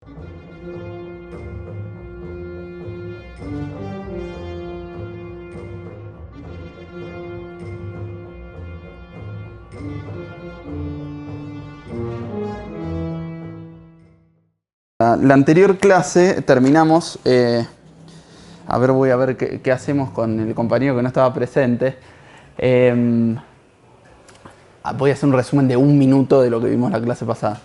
La anterior clase terminamos, voy a ver qué hacemos con el compañero que no estaba presente. Voy a hacer un resumen de 1 minuto de lo que vimos la clase pasada.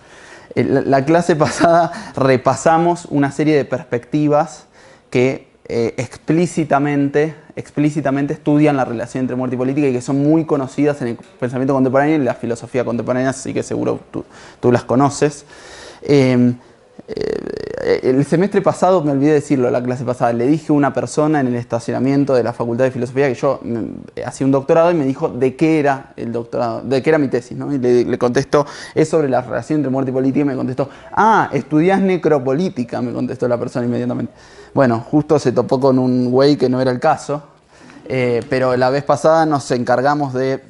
La clase pasada repasamos una serie de perspectivas que explícitamente estudian la relación entre muerte y política y que son muy conocidas en el pensamiento contemporáneo y en la filosofía contemporánea, así que seguro tú las conoces. El semestre pasado, me olvidé decirlo, la clase pasada, le dije a una persona en el estacionamiento de la Facultad de Filosofía que yo hacía un doctorado y me dijo de qué era el doctorado, de qué era mi tesis, ¿no? Y le contestó, es sobre la relación entre muerte y política, y me contestó, estudiás necropolítica, me contestó la persona inmediatamente. Bueno, justo se topó con un güey que no era el caso, pero la vez pasada nos encargamos de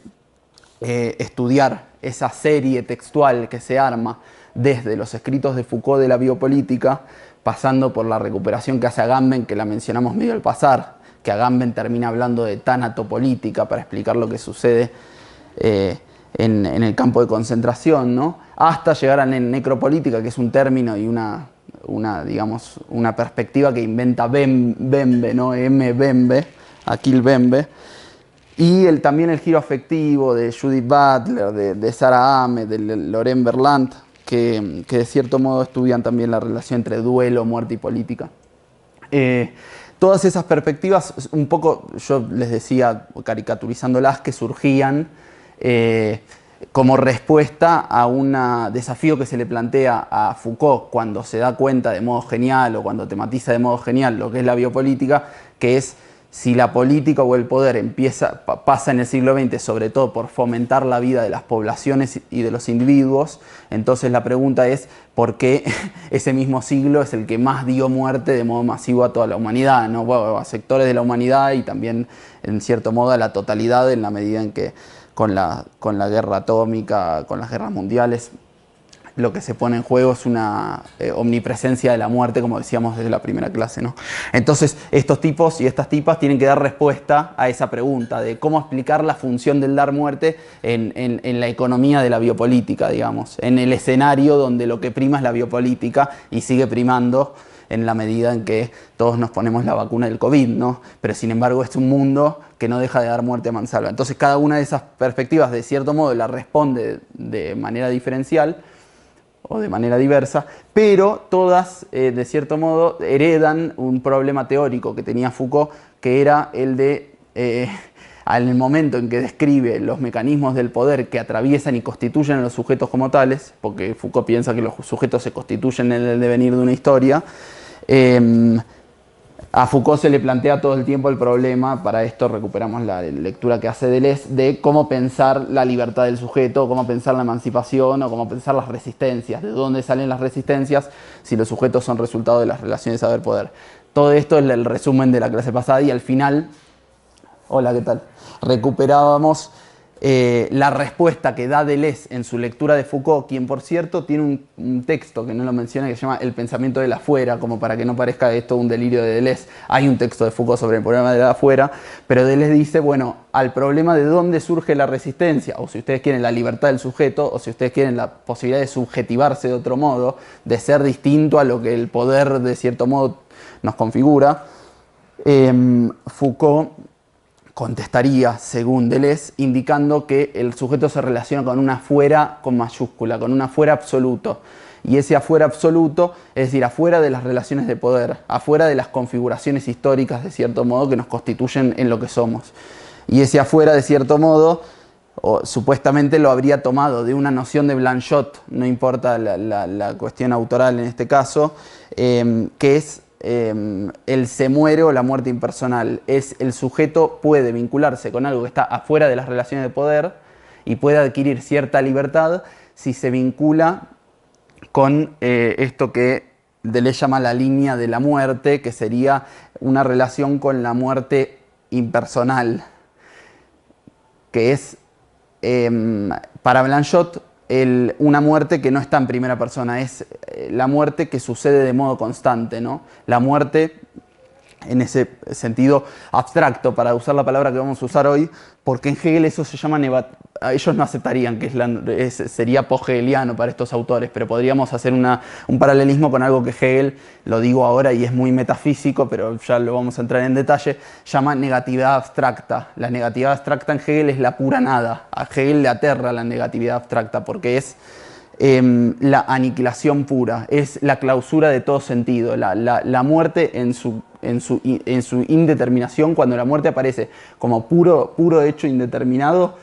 estudiar esa serie textual que se arma desde los escritos de Foucault de la biopolítica, pasando por la recuperación que hace Agamben, que la mencionamos medio al pasar, que Agamben termina hablando de tanatopolítica para explicar lo que sucede en el campo de concentración, ¿no? Hasta llegar a la necropolítica, que es un término y una perspectiva que inventa Bembe, ¿no? Bembe, Achille Bembe. Y también el giro afectivo de Judith Butler, de Sarah Ahmed, de Laurent Berlant, que de cierto modo estudian también la relación entre duelo, muerte y política. Todas esas perspectivas, un poco, yo les decía, caricaturizándolas, que surgían como respuesta a un desafío que se le plantea a Foucault cuando se da cuenta de modo genial o cuando tematiza de modo genial lo que es la biopolítica, que es si la política o el poder pasa en el siglo XX, sobre todo por fomentar la vida de las poblaciones y de los individuos, entonces la pregunta es por qué ese mismo siglo es el que más dio muerte de modo masivo a toda la humanidad, ¿no? Bueno, a sectores de la humanidad y también, en cierto modo, a la totalidad, en la medida en que con la guerra atómica, con las guerras mundiales, lo que se pone en juego es una omnipresencia de la muerte, como decíamos desde la primera clase, ¿no? Entonces, estos tipos y estas tipas tienen que dar respuesta a esa pregunta de cómo explicar la función del dar muerte en la economía de la biopolítica, digamos, en el escenario donde lo que prima es la biopolítica y sigue primando en la medida en que todos nos ponemos la vacuna del COVID, ¿no? Pero sin embargo es un mundo que no deja de dar muerte a mansalva. Entonces, cada una de esas perspectivas, de cierto modo, la responde de manera diferencial o de manera diversa, pero todas, de cierto modo, heredan un problema teórico que tenía Foucault, que era el de, al momento en que describe los mecanismos del poder que atraviesan y constituyen a los sujetos como tales, porque Foucault piensa que los sujetos se constituyen en el devenir de una historia, a Foucault se le plantea todo el tiempo el problema, para esto recuperamos la lectura que hace Deleuze, de cómo pensar la libertad del sujeto, cómo pensar la emancipación o cómo pensar las resistencias, de dónde salen las resistencias si los sujetos son resultado de las relaciones de saber-poder. Todo esto es el resumen de la clase pasada y al final, hola, ¿qué tal? Recuperábamos la respuesta que da Deleuze en su lectura de Foucault, quien por cierto tiene un texto que no lo menciona que se llama El pensamiento del afuera, como para que no parezca esto un delirio de Deleuze. Hay un texto de Foucault sobre el problema del afuera, pero Deleuze dice, bueno, al problema de dónde surge la resistencia, o si ustedes quieren la libertad del sujeto, o si ustedes quieren la posibilidad de subjetivarse de otro modo, de ser distinto a lo que el poder de cierto modo nos configura, Foucault contestaría, según Deleuze, indicando que el sujeto se relaciona con un afuera con mayúscula, con un afuera absoluto. Y ese afuera absoluto, es decir, afuera de las relaciones de poder, afuera de las configuraciones históricas, de cierto modo, que nos constituyen en lo que somos. Y ese afuera, de cierto modo, supuestamente lo habría tomado de una noción de Blanchot, no importa la cuestión autoral en este caso, que es el se muere o la muerte impersonal. Es el sujeto puede vincularse con algo que está afuera de las relaciones de poder y puede adquirir cierta libertad si se vincula con esto que Deleuze llama la línea de la muerte, que sería una relación con la muerte impersonal, que es, para Blanchot, una muerte que no está en primera persona, es la muerte que sucede de modo constante, ¿no? La muerte en ese sentido abstracto, para usar la palabra que vamos a usar hoy, porque en Hegel eso se llama ellos no aceptarían que sería post-hegeliano para estos autores, pero podríamos hacer un paralelismo con algo que Hegel, lo digo ahora y es muy metafísico, pero ya lo vamos a entrar en detalle, llama negatividad abstracta. La negatividad abstracta en Hegel es la pura nada. A Hegel le aterra la negatividad abstracta porque es la aniquilación pura, es la clausura de todo sentido, la muerte en su indeterminación. Cuando la muerte aparece como puro hecho indeterminado,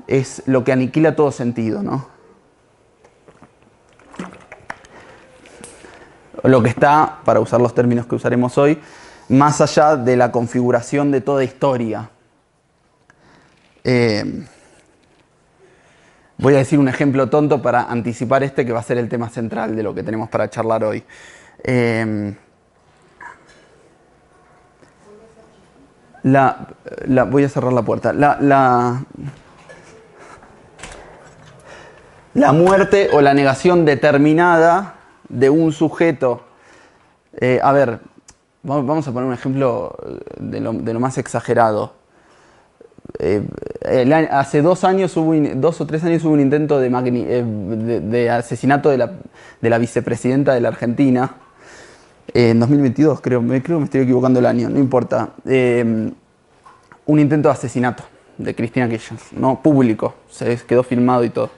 es lo que aniquila todo sentido, ¿no? Lo que está, para usar los términos que usaremos hoy, más allá de la configuración de toda historia. Voy a decir un ejemplo tonto para anticipar que va a ser el tema central de lo que tenemos para charlar hoy. Voy a cerrar la puerta. La muerte o la negación determinada de un sujeto. A ver, vamos a poner un ejemplo de lo más exagerado. Hace 2 o 3 años hubo un intento de asesinato de la vicepresidenta de la Argentina. En 2022, creo que me estoy equivocando el año, no importa. Un intento de asesinato de Cristina Kirchner, ¿no? Público, se quedó filmado y todo.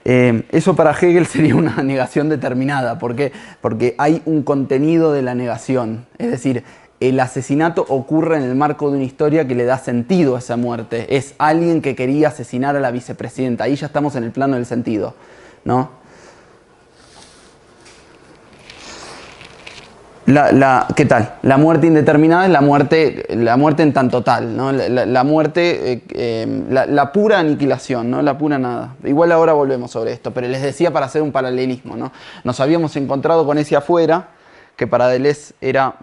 Eso para Hegel sería una negación determinada. ¿Por qué? Porque hay un contenido de la negación. Es decir, el asesinato ocurre en el marco de una historia que le da sentido a esa muerte. Es alguien que quería asesinar a la vicepresidenta. Ahí ya estamos en el plano del sentido, ¿no? ¿Qué tal? La muerte indeterminada es la muerte en tanto tal, ¿no? La muerte, la pura aniquilación, ¿no? La pura nada. Igual ahora volvemos sobre esto, pero les decía para hacer un paralelismo, ¿no? Nos habíamos encontrado con ese afuera, que para Deleuze era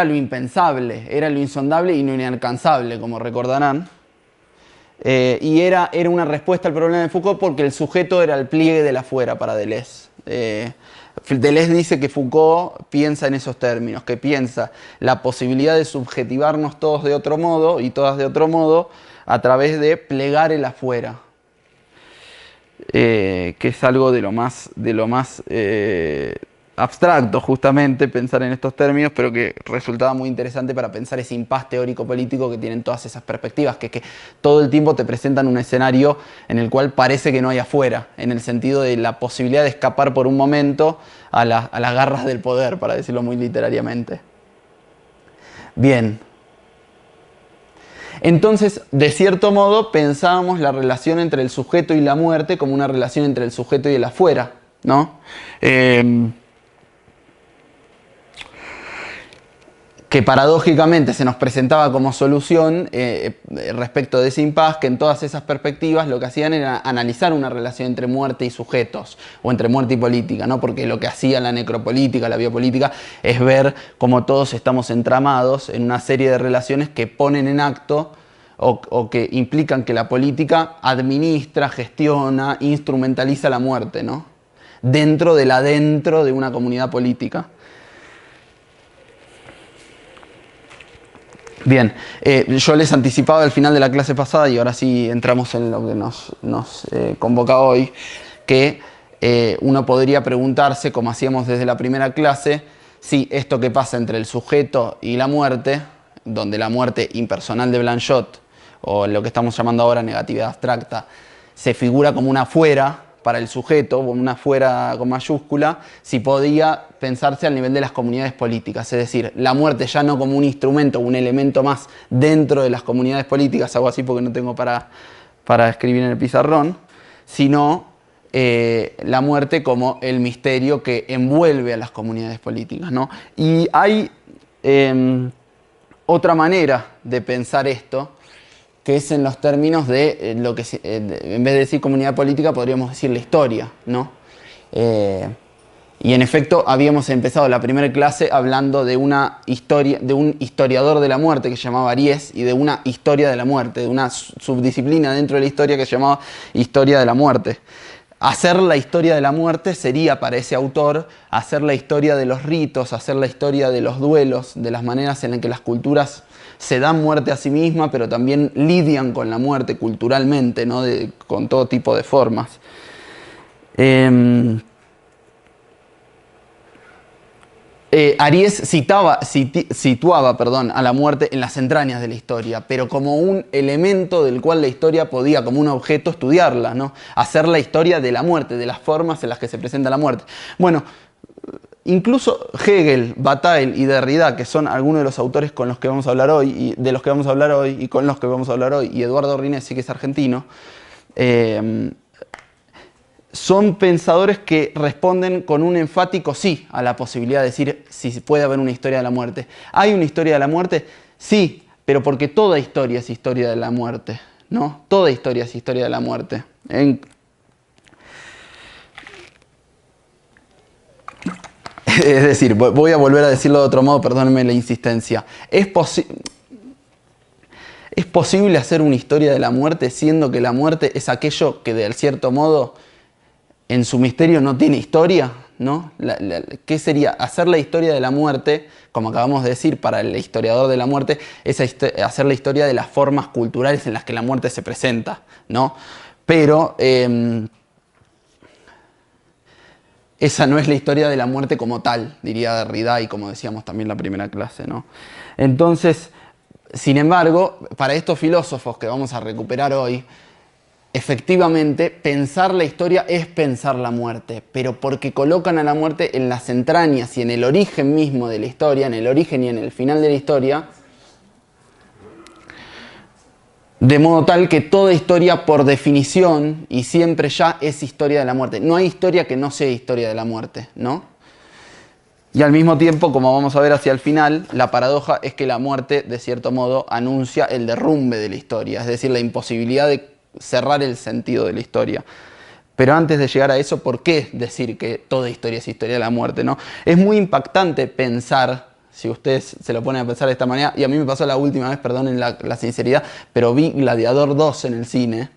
lo impensable, era lo insondable y lo inalcanzable, como recordarán. Y era una respuesta al problema de Foucault porque el sujeto era el pliegue del afuera para Deleuze. Deleuze dice que Foucault piensa en esos términos, que piensa la posibilidad de subjetivarnos todos de otro modo y todas de otro modo a través de plegar el afuera, que es algo de lo más abstracto justamente pensar en estos términos, pero que resultaba muy interesante para pensar ese impasse teórico-político que tienen todas esas perspectivas, que todo el tiempo te presentan un escenario en el cual parece que no hay afuera, en el sentido de la posibilidad de escapar por un momento a las garras del poder, para decirlo muy literariamente. Bien. Entonces, de cierto modo, pensábamos la relación entre el sujeto y la muerte como una relación entre el sujeto y el afuera, ¿no? Que paradójicamente se nos presentaba como solución respecto de ese impasse, que en todas esas perspectivas lo que hacían era analizar una relación entre muerte y sujetos, o entre muerte y política, ¿no? Porque lo que hacía la necropolítica, la biopolítica, es ver cómo todos estamos entramados en una serie de relaciones que ponen en acto o que implican que la política administra, gestiona, instrumentaliza la muerte, ¿no? Dentro de una comunidad política. Bien, yo les anticipaba al final de la clase pasada, y ahora sí entramos en lo que nos convoca hoy, que uno podría preguntarse, como hacíamos desde la primera clase, si esto que pasa entre el sujeto y la muerte, donde la muerte impersonal de Blanchot, o lo que estamos llamando ahora negatividad abstracta, se figura como una fuera para el sujeto, una fuera con mayúscula, si podía pensarse al nivel de las comunidades políticas, es decir, la muerte ya no como un instrumento, un elemento más dentro de las comunidades políticas, hago así porque no tengo para escribir en el pizarrón, sino la muerte como el misterio que envuelve a las comunidades políticas, ¿no? Y hay otra manera de pensar esto, que es en los términos de lo que, en vez de decir comunidad política, podríamos decir la historia, ¿no? Y en efecto, habíamos empezado la primera clase hablando de una historia, de un historiador de la muerte que se llamaba Aries y de una historia de la muerte, de una subdisciplina dentro de la historia que se llamaba historia de la muerte. Hacer la historia de la muerte sería para ese autor hacer la historia de los ritos, hacer la historia de los duelos, de las maneras en las que las culturas se dan muerte a sí mismas, pero también lidian con la muerte culturalmente, ¿no? Con todo tipo de formas. Aries situaba a la muerte en las entrañas de la historia, pero como un elemento del cual la historia podía, como un objeto, estudiarla, ¿no? Hacer la historia de la muerte, de las formas en las que se presenta la muerte. Bueno, incluso Hegel, Bataille y Derrida, que son algunos de los autores con los que vamos a hablar hoy, y de los que vamos a hablar hoy, y con los que vamos a hablar hoy, y Eduardo Rinesi, que es argentino, son pensadores que responden con un enfático sí a la posibilidad de decir si puede haber una historia de la muerte. ¿Hay una historia de la muerte? Sí, pero porque toda historia es historia de la muerte, ¿no? Toda historia es historia de la muerte. Es decir, voy a volver a decirlo de otro modo, perdónenme la insistencia. ¿Es posible hacer una historia de la muerte siendo que la muerte es aquello que de cierto modo en su misterio no tiene historia, ¿no? ¿Qué sería? Hacer la historia de la muerte, como acabamos de decir, para el historiador de la muerte, es hacer la historia de las formas culturales en las que la muerte se presenta, ¿no? Pero esa no es la historia de la muerte como tal, diría Derrida, y como decíamos también en la primera clase, ¿no? Entonces, sin embargo, para estos filósofos que vamos a recuperar hoy, efectivamente, pensar la historia es pensar la muerte, pero porque colocan a la muerte en las entrañas y en el origen mismo de la historia, en el origen y en el final de la historia, de modo tal que toda historia por definición y siempre ya es historia de la muerte. No hay historia que no sea historia de la muerte, ¿no? Y al mismo tiempo, como vamos a ver hacia el final, la paradoja es que la muerte, de cierto modo, anuncia el derrumbe de la historia, es decir, la imposibilidad de cerrar el sentido de la historia. Pero antes de llegar a eso, ¿por qué decir que toda historia es historia de la muerte, ¿no? Es muy impactante pensar, si ustedes se lo ponen a pensar de esta manera, y a mí me pasó la última vez, perdonen la sinceridad, pero vi Gladiador 2 en el cine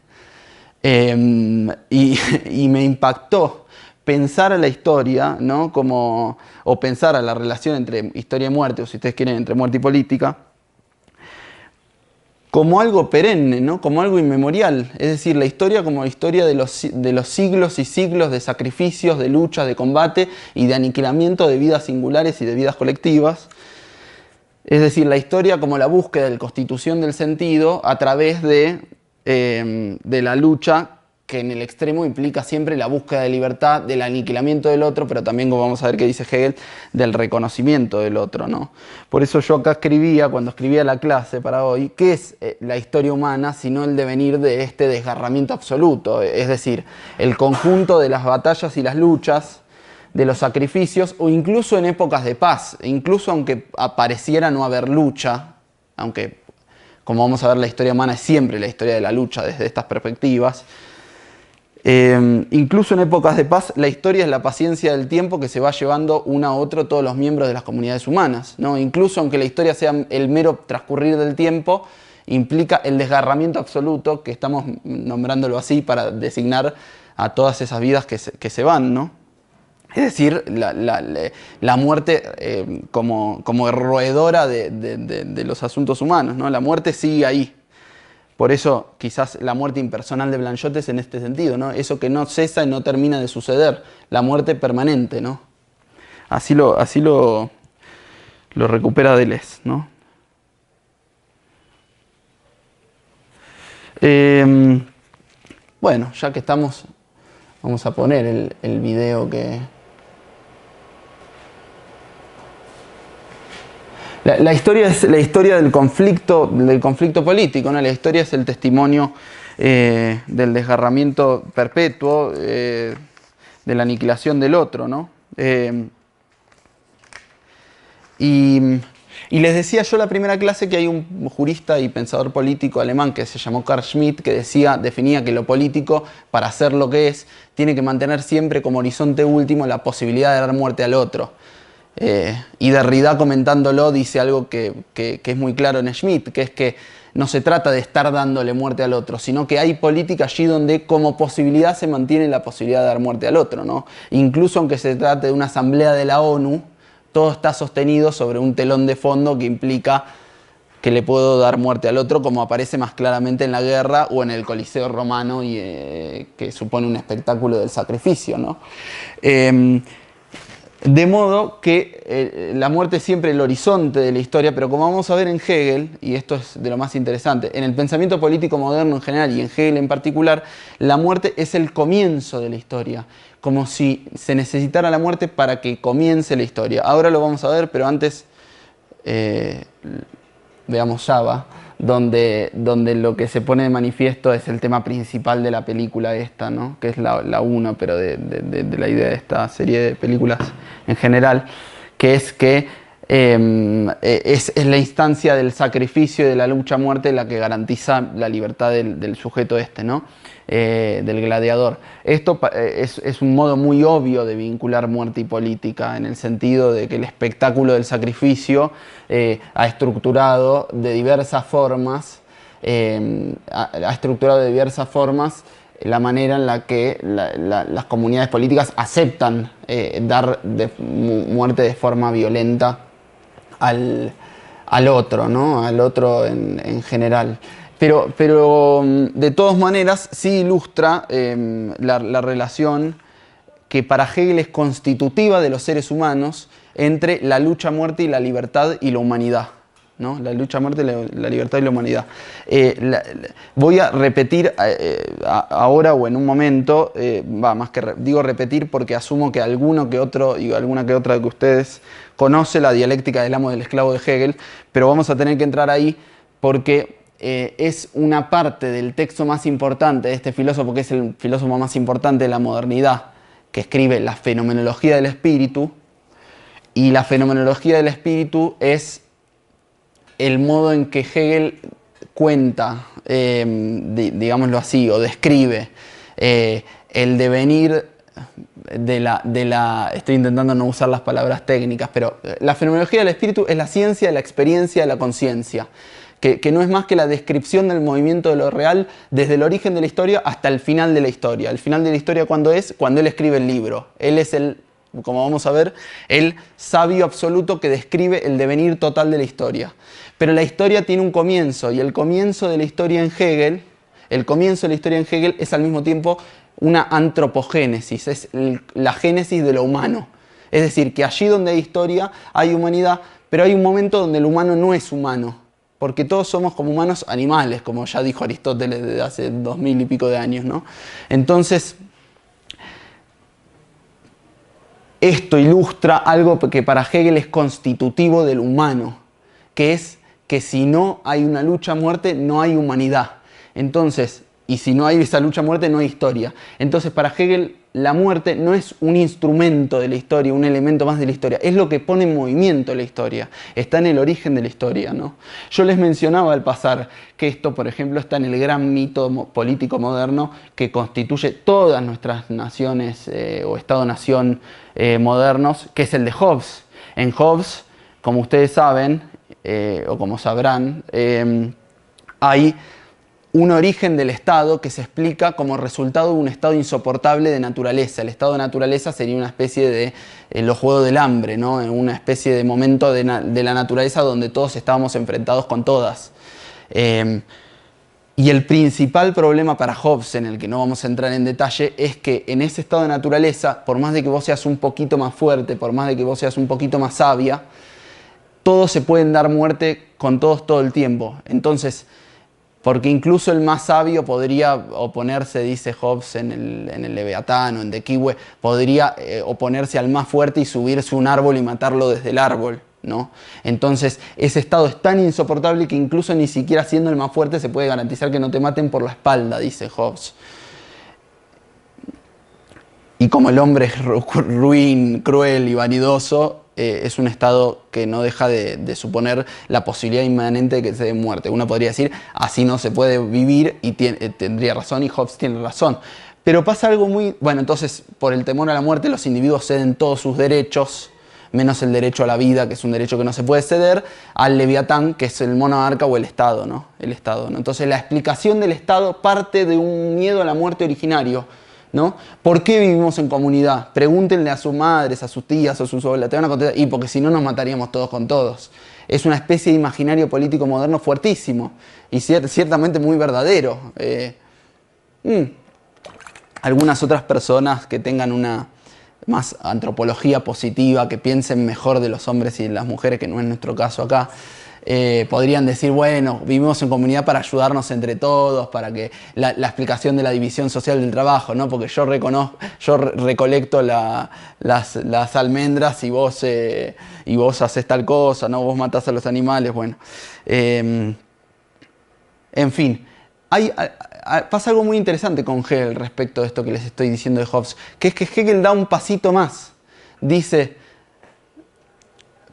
y me impactó pensar a la historia, ¿no? O pensar a la relación entre historia y muerte, o si ustedes quieren, entre muerte y política, como algo perenne, ¿no? Como algo inmemorial. Es decir, la historia como historia de los siglos y siglos de sacrificios, de luchas, de combate y de aniquilamiento de vidas singulares y de vidas colectivas. Es decir, la historia como la búsqueda de la constitución del sentido a través de la lucha que en el extremo implica siempre la búsqueda de libertad, del aniquilamiento del otro, pero también, como vamos a ver que dice Hegel, del reconocimiento del otro, ¿no? Por eso yo acá escribía, cuando escribía la clase para hoy, ¿qué es la historia humana sino el devenir de este desgarramiento absoluto? Es decir, el conjunto de las batallas y las luchas, de los sacrificios, o incluso en épocas de paz, incluso aunque pareciera no haber lucha, aunque, como vamos a ver, la historia humana es siempre la historia de la lucha desde estas perspectivas. Incluso en épocas de paz, la historia es la paciencia del tiempo que se va llevando uno a otro todos los miembros de las comunidades humanas, ¿no? Incluso aunque la historia sea el mero transcurrir del tiempo, implica el desgarramiento absoluto, que estamos nombrándolo así para designar a todas esas vidas que se van, ¿no? Es decir, la muerte como roedora de los asuntos humanos, ¿no? La muerte sigue ahí. Por eso quizás la muerte impersonal de Blanchot es en este sentido, ¿no? Eso que no cesa y no termina de suceder, la muerte permanente, ¿no? Así lo recupera Deleuze, ¿no? Bueno, ya que estamos, vamos a poner el video que... La historia es la historia del conflicto político, ¿no? La historia es el testimonio del desgarramiento perpetuo, de la aniquilación del otro, ¿no? Y Y les decía yo la primera clase que hay un jurista y pensador político alemán que se llamó Carl Schmitt, que definía que lo político, para ser lo que es, tiene que mantener siempre como horizonte último la posibilidad de dar muerte al otro. Y Derrida, comentándolo, dice algo que es muy claro en Schmitt, que es que no se trata de estar dándole muerte al otro, sino que hay política allí donde como posibilidad se mantiene la posibilidad de dar muerte al otro, ¿no? Incluso aunque se trate de una asamblea de la ONU, todo está sostenido sobre un telón de fondo que implica que le puedo dar muerte al otro, como aparece más claramente en la guerra o en el Coliseo romano, que supone un espectáculo del sacrificio, ¿no? De modo que la muerte es siempre el horizonte de la historia, pero como vamos a ver en Hegel, y esto es de lo más interesante, en el pensamiento político moderno en general y en Hegel en particular, la muerte es el comienzo de la historia, como si se necesitara la muerte para que comience la historia. Ahora lo vamos a ver, pero antes veamos Java, donde lo que se pone de manifiesto es el tema principal de la película esta, ¿no? Que es la 1, pero de la idea de esta serie de películas en general, que es que es la instancia del sacrificio y de la lucha a muerte la que garantiza la libertad del sujeto este, ¿no? Del gladiador. Esto es un modo muy obvio de vincular muerte y política, en el sentido de que el espectáculo del sacrificio ha estructurado de diversas formas, la manera en la que las comunidades políticas aceptan dar muerte de forma violenta al otro, ¿no? Al otro en general. Pero de todas maneras sí ilustra la relación que para Hegel es constitutiva de los seres humanos entre la lucha a muerte y la libertad y la humanidad, ¿no? La lucha a muerte, la libertad y la humanidad. Voy a repetir ahora o en un momento, más que digo repetir porque asumo que alguno que otro y alguna que otra de ustedes conoce la dialéctica del amo y del esclavo de Hegel, pero vamos a tener que entrar ahí porque es una parte del texto más importante de este filósofo, que es el filósofo más importante de la modernidad, que escribe la fenomenología del espíritu, y la fenomenología del espíritu es el modo en que Hegel cuenta, digámoslo así, o describe el devenir estoy intentando no usar las palabras técnicas, pero la fenomenología del espíritu es la ciencia de la experiencia de la conciencia, que no es más que la descripción del movimiento de lo real desde el origen de la historia hasta el final de la historia. El final de la historia, ¿cuándo es? Cuando él escribe el libro. Él es como vamos a ver, el sabio absoluto que describe el devenir total de la historia. Pero la historia tiene un comienzo, y el comienzo de la historia en Hegel, es al mismo tiempo una antropogénesis, es la génesis de lo humano. Es decir, que allí donde hay historia hay humanidad, pero hay un momento donde el humano no es humano, porque todos somos como humanos animales, como ya dijo Aristóteles desde hace 2000 y pico de años, ¿no? Entonces, esto ilustra algo que para Hegel es constitutivo del humano, que es que si no hay una lucha a muerte, no hay humanidad. Entonces, y si no hay esa lucha a muerte, no hay historia. Entonces, para Hegel, la muerte no es un instrumento de la historia, un elemento más de la historia, es lo que pone en movimiento la historia, está en el origen de la historia, ¿no? Yo les mencionaba al pasar que esto, por ejemplo, está en el gran mito político moderno que constituye todas nuestras naciones o Estado-nación modernos, que es el de Hobbes. En Hobbes, como ustedes saben, o como sabrán, hay un origen del Estado que se explica como resultado de un estado insoportable de naturaleza. El estado de naturaleza sería una especie de los juegos del hambre, ¿no? Una especie de momento de la naturaleza donde todos estábamos enfrentados con todas. Y el principal problema para Hobbes, en el que no vamos a entrar en detalle, es que en ese estado de naturaleza, por más de que vos seas un poquito más fuerte, por más de que vos seas un poquito más sabia, todos se pueden dar muerte con todos todo el tiempo. Entonces, porque incluso el más sabio podría oponerse, dice Hobbes en el Leviatán o en De Quihue, podría oponerse al más fuerte y subirse a un árbol y matarlo desde el árbol, ¿no? Entonces, ese estado es tan insoportable que incluso ni siquiera siendo el más fuerte se puede garantizar que no te maten por la espalda, dice Hobbes. Y como el hombre es ruin, cruel y vanidoso, es un estado que no deja de suponer la posibilidad inmanente de que se dé muerte. Uno podría decir, así no se puede vivir, y tendría razón, y Hobbes tiene razón. Pero pasa algo muy... Bueno, entonces, por el temor a la muerte, los individuos ceden todos sus derechos, menos el derecho a la vida, que es un derecho que no se puede ceder, al Leviatán, que es el monarca o el Estado, ¿no? El Estado, ¿no? Entonces, la explicación del Estado parte de un miedo a la muerte originario, ¿no? ¿Por qué vivimos en comunidad? Pregúntenle a sus madres, a sus tías, a sus abuelas, te van a contestar, y porque si no nos mataríamos todos con todos. Es una especie de imaginario político moderno fuertísimo y ciertamente muy verdadero. Algunas otras personas que tengan una más antropología positiva, que piensen mejor de los hombres y de las mujeres, que no es nuestro caso acá, podrían decir, bueno, vivimos en comunidad para ayudarnos entre todos, para que la explicación de la división social del trabajo, ¿no? Porque yo recolecto las almendras y vos haces tal cosa, ¿no? Vos matás a los animales, bueno. En fin, pasa algo muy interesante con Hegel respecto de esto que les estoy diciendo de Hobbes, que es que Hegel da un pasito más. Dice,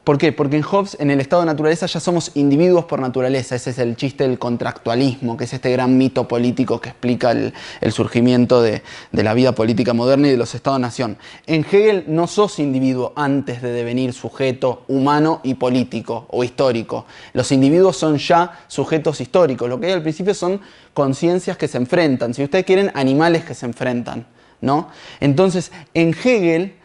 ¿por qué? Porque en Hobbes, en el estado de naturaleza, ya somos individuos por naturaleza. Ese es el chiste del contractualismo, que es este gran mito político que explica el surgimiento de la vida política moderna y de los estados-nación. En Hegel no sos individuo antes de devenir sujeto humano y político o histórico. Los individuos son ya sujetos históricos. Lo que hay al principio son conciencias que se enfrentan. Si ustedes quieren, animales que se enfrentan, ¿no? Entonces, en Hegel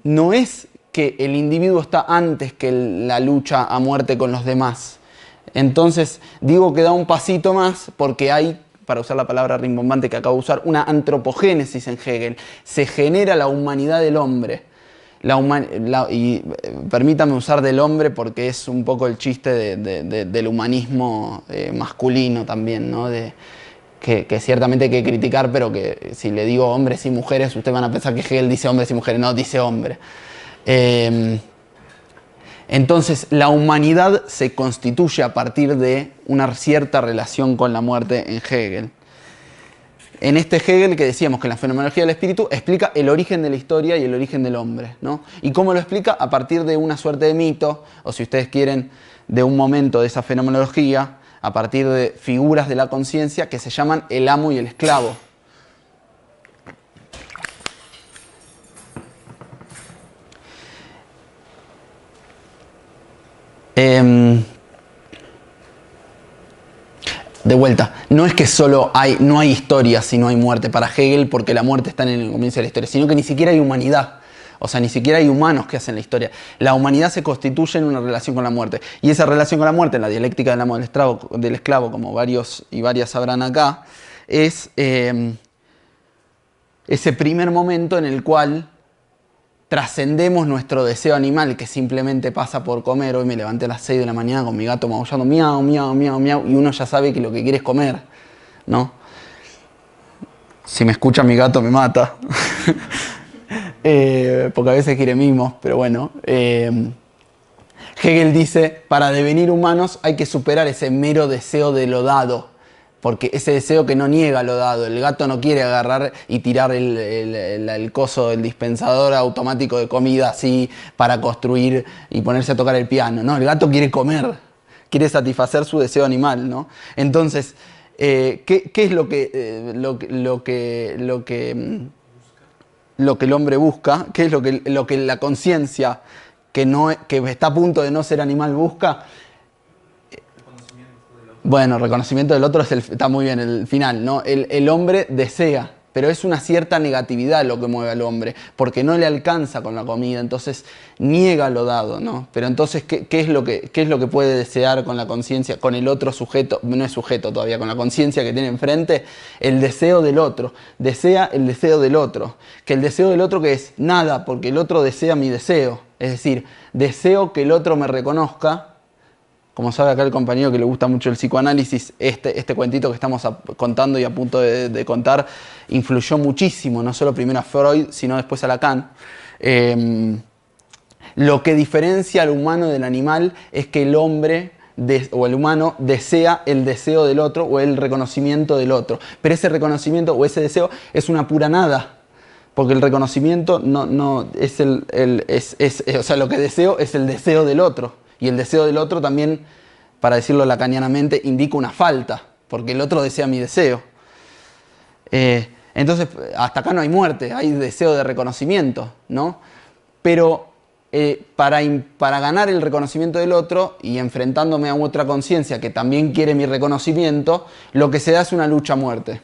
no es que el individuo está antes que la lucha a muerte con los demás. Entonces, digo que da un pasito más porque hay, para usar la palabra rimbombante que acabo de usar, una antropogénesis en Hegel. Se genera la humanidad del hombre. Y permítame usar del hombre porque es un poco el chiste del humanismo masculino también, ¿no? Que ciertamente hay que criticar, pero que si le digo hombres y mujeres, ustedes van a pensar que Hegel dice hombres y mujeres. No, dice hombre. Entonces la humanidad se constituye a partir de una cierta relación con la muerte en Hegel. En este Hegel que decíamos que en la fenomenología del espíritu explica el origen de la historia y el origen del hombre, ¿no? ¿Y cómo lo explica? A partir de una suerte de mito, o si ustedes quieren, de un momento de esa fenomenología, a partir de figuras de la conciencia que se llaman el amo y el esclavo. De vuelta, no es que solo no hay historia si no hay muerte para Hegel, porque la muerte está en el comienzo de la historia, sino que ni siquiera hay humanidad. O sea, ni siquiera hay humanos que hacen la historia. La humanidad se constituye en una relación con la muerte. Y esa relación con la muerte, en la dialéctica del amo del esclavo, como varios y varias sabrán acá, es ese primer momento en el cual trascendemos nuestro deseo animal, que simplemente pasa por comer. Hoy me levanté a las 6 de la mañana con mi gato maullando miau, miau, miau, miau, y uno ya sabe que lo que quiere es comer, ¿no? Si me escucha mi gato me mata. Porque a veces quiere mimos, pero bueno. Hegel dice, para devenir humanos hay que superar ese mero deseo de lo dado. Porque ese deseo que no niega lo dado. El gato no quiere agarrar y tirar el coso, el dispensador automático de comida así para construir y ponerse a tocar el piano. No, el gato quiere comer, quiere satisfacer su deseo animal, ¿no? Entonces, ¿qué es lo que el hombre busca? ¿Qué es lo que la conciencia que está a punto de no ser animal busca? Bueno, reconocimiento del otro está muy bien el final, ¿no? El hombre desea, pero es una cierta negatividad lo que mueve al hombre, porque no le alcanza con la comida, entonces niega lo dado, ¿no? Pero entonces, ¿qué es lo que puede desear con la conciencia, con el otro sujeto? No es sujeto todavía, con la conciencia que tiene enfrente, el deseo del otro. Desea el deseo del otro. Que el deseo del otro, ¿qué es? Nada, porque el otro desea mi deseo. Es decir, deseo que el otro me reconozca. Como sabe acá el compañero que le gusta mucho el psicoanálisis, este cuentito que estamos contando y a punto de contar influyó muchísimo, no solo primero a Freud, sino después a Lacan. Lo que diferencia al humano del animal es que el hombre o el humano desea el deseo del otro o el reconocimiento del otro. Pero ese reconocimiento o ese deseo es una pura nada. Porque el reconocimiento no es o sea, lo que deseo es el deseo del otro. Y el deseo del otro también, para decirlo lacanianamente, indica una falta, porque el otro desea mi deseo. Entonces, hasta acá no hay muerte, hay deseo de reconocimiento, ¿no? Pero para ganar el reconocimiento del otro y enfrentándome a otra conciencia que también quiere mi reconocimiento, lo que se da es una lucha a muerte.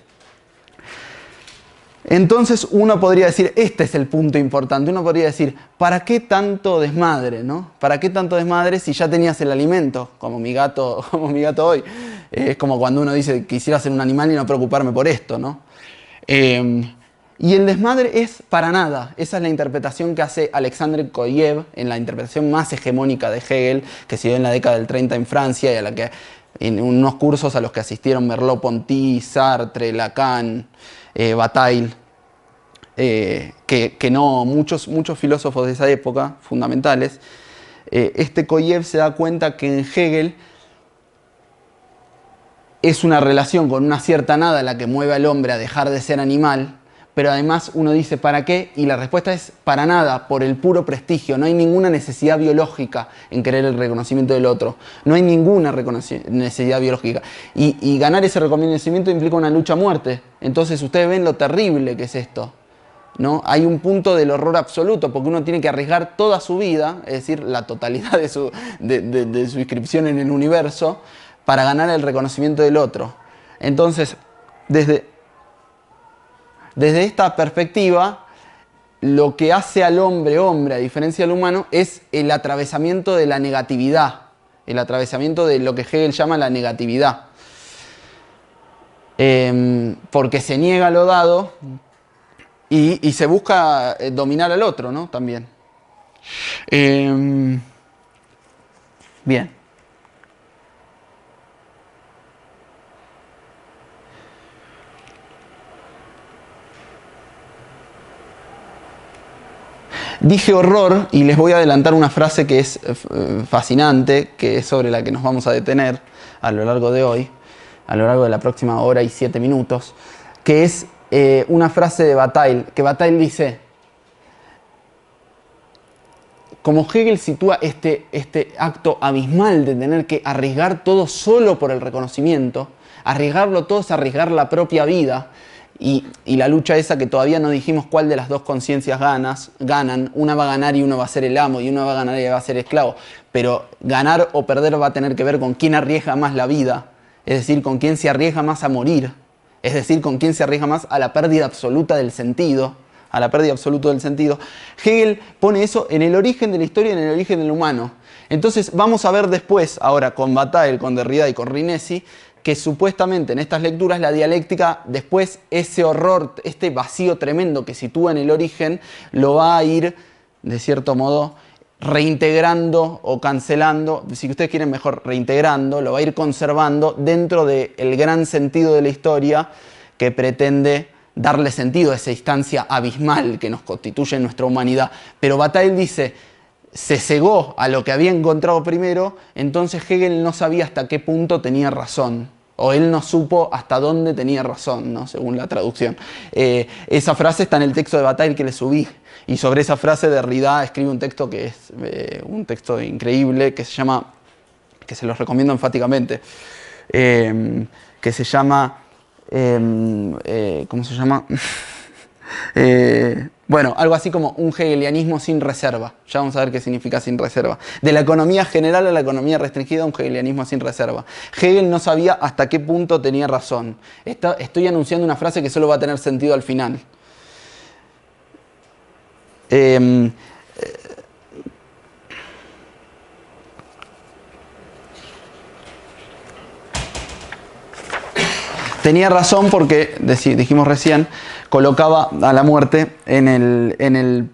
Entonces uno podría decir, este es el punto importante, uno podría decir, ¿para qué tanto desmadre, no? ¿Para qué tanto desmadre si ya tenías el alimento? Como mi gato hoy. Es como cuando uno dice, quisiera ser un animal y no preocuparme por esto, ¿no? Y el desmadre es para nada. Esa es la interpretación que hace Alexandre Koyev, en la interpretación más hegemónica de Hegel, que se dio en la década del 30 en Francia y a la que, en unos cursos a los que asistieron Merleau-Ponty, Sartre, Lacan, Bataille, que no, muchos filósofos de esa época, fundamentales. Este Koyev se da cuenta que en Hegel es una relación con una cierta nada la que mueve al hombre a dejar de ser animal, pero además uno dice ¿para qué? Y la respuesta es para nada, por el puro prestigio. No hay ninguna necesidad biológica en querer el reconocimiento del otro. No hay ninguna necesidad biológica. Y ganar ese reconocimiento implica una lucha a muerte. Entonces ustedes ven lo terrible que es esto, ¿no? Hay un punto del horror absoluto, porque uno tiene que arriesgar toda su vida, es decir, la totalidad de su inscripción en el universo, para ganar el reconocimiento del otro. Entonces, desde esta perspectiva, lo que hace al hombre, a diferencia del humano, es el atravesamiento de la negatividad, el atravesamiento de lo que Hegel llama la negatividad. Porque se niega lo dado y se busca dominar al otro, ¿no? También. Bien. Dije horror y les voy a adelantar una frase que es fascinante, que es sobre la que nos vamos a detener a lo largo de hoy, a lo largo de la próxima hora y 7 minutos, que es una frase de Bataille, que Bataille dice, como Hegel sitúa este acto abismal de tener que arriesgar todo solo por el reconocimiento, arriesgarlo todo es arriesgar la propia vida. Y la lucha esa que todavía no dijimos cuál de las dos conciencias ganan. Una va a ganar y uno va a ser el amo, y uno va a ganar y va a ser esclavo. Pero ganar o perder va a tener que ver con quién arriesga más la vida. Es decir, con quién se arriesga más a morir. Es decir, con quién se arriesga más a la pérdida absoluta del sentido. A la pérdida absoluta del sentido. Hegel pone eso en el origen de la historia y en el origen del humano. Entonces vamos a ver después, ahora con Bataille, con Derrida y con Rinesi, que supuestamente en estas lecturas la dialéctica después ese horror, este vacío tremendo que sitúa en el origen, lo va a ir, de cierto modo, reintegrando o cancelando, si ustedes quieren mejor reintegrando, lo va a ir conservando dentro del gran sentido de la historia que pretende darle sentido a esa instancia abismal que nos constituye en nuestra humanidad. Pero Bataille dice, se cegó a lo que había encontrado primero, entonces Hegel no sabía hasta qué punto tenía razón, o él no supo hasta dónde tenía razón, ¿no? Según la traducción. Esa frase está en el texto de Bataille que le subí, y sobre esa frase Derrida escribe un texto que es un texto increíble, que se llama, que se los recomiendo enfáticamente, que se llama, ¿cómo se llama? Bueno, algo así como un hegelianismo sin reserva. Ya vamos a ver qué significa sin reserva. De la economía general a la economía restringida, un hegelianismo sin reserva. Hegel no sabía hasta qué punto tenía razón. Estoy anunciando una frase que solo va a tener sentido al final. Tenía razón porque, dijimos recién, colocaba a la muerte en el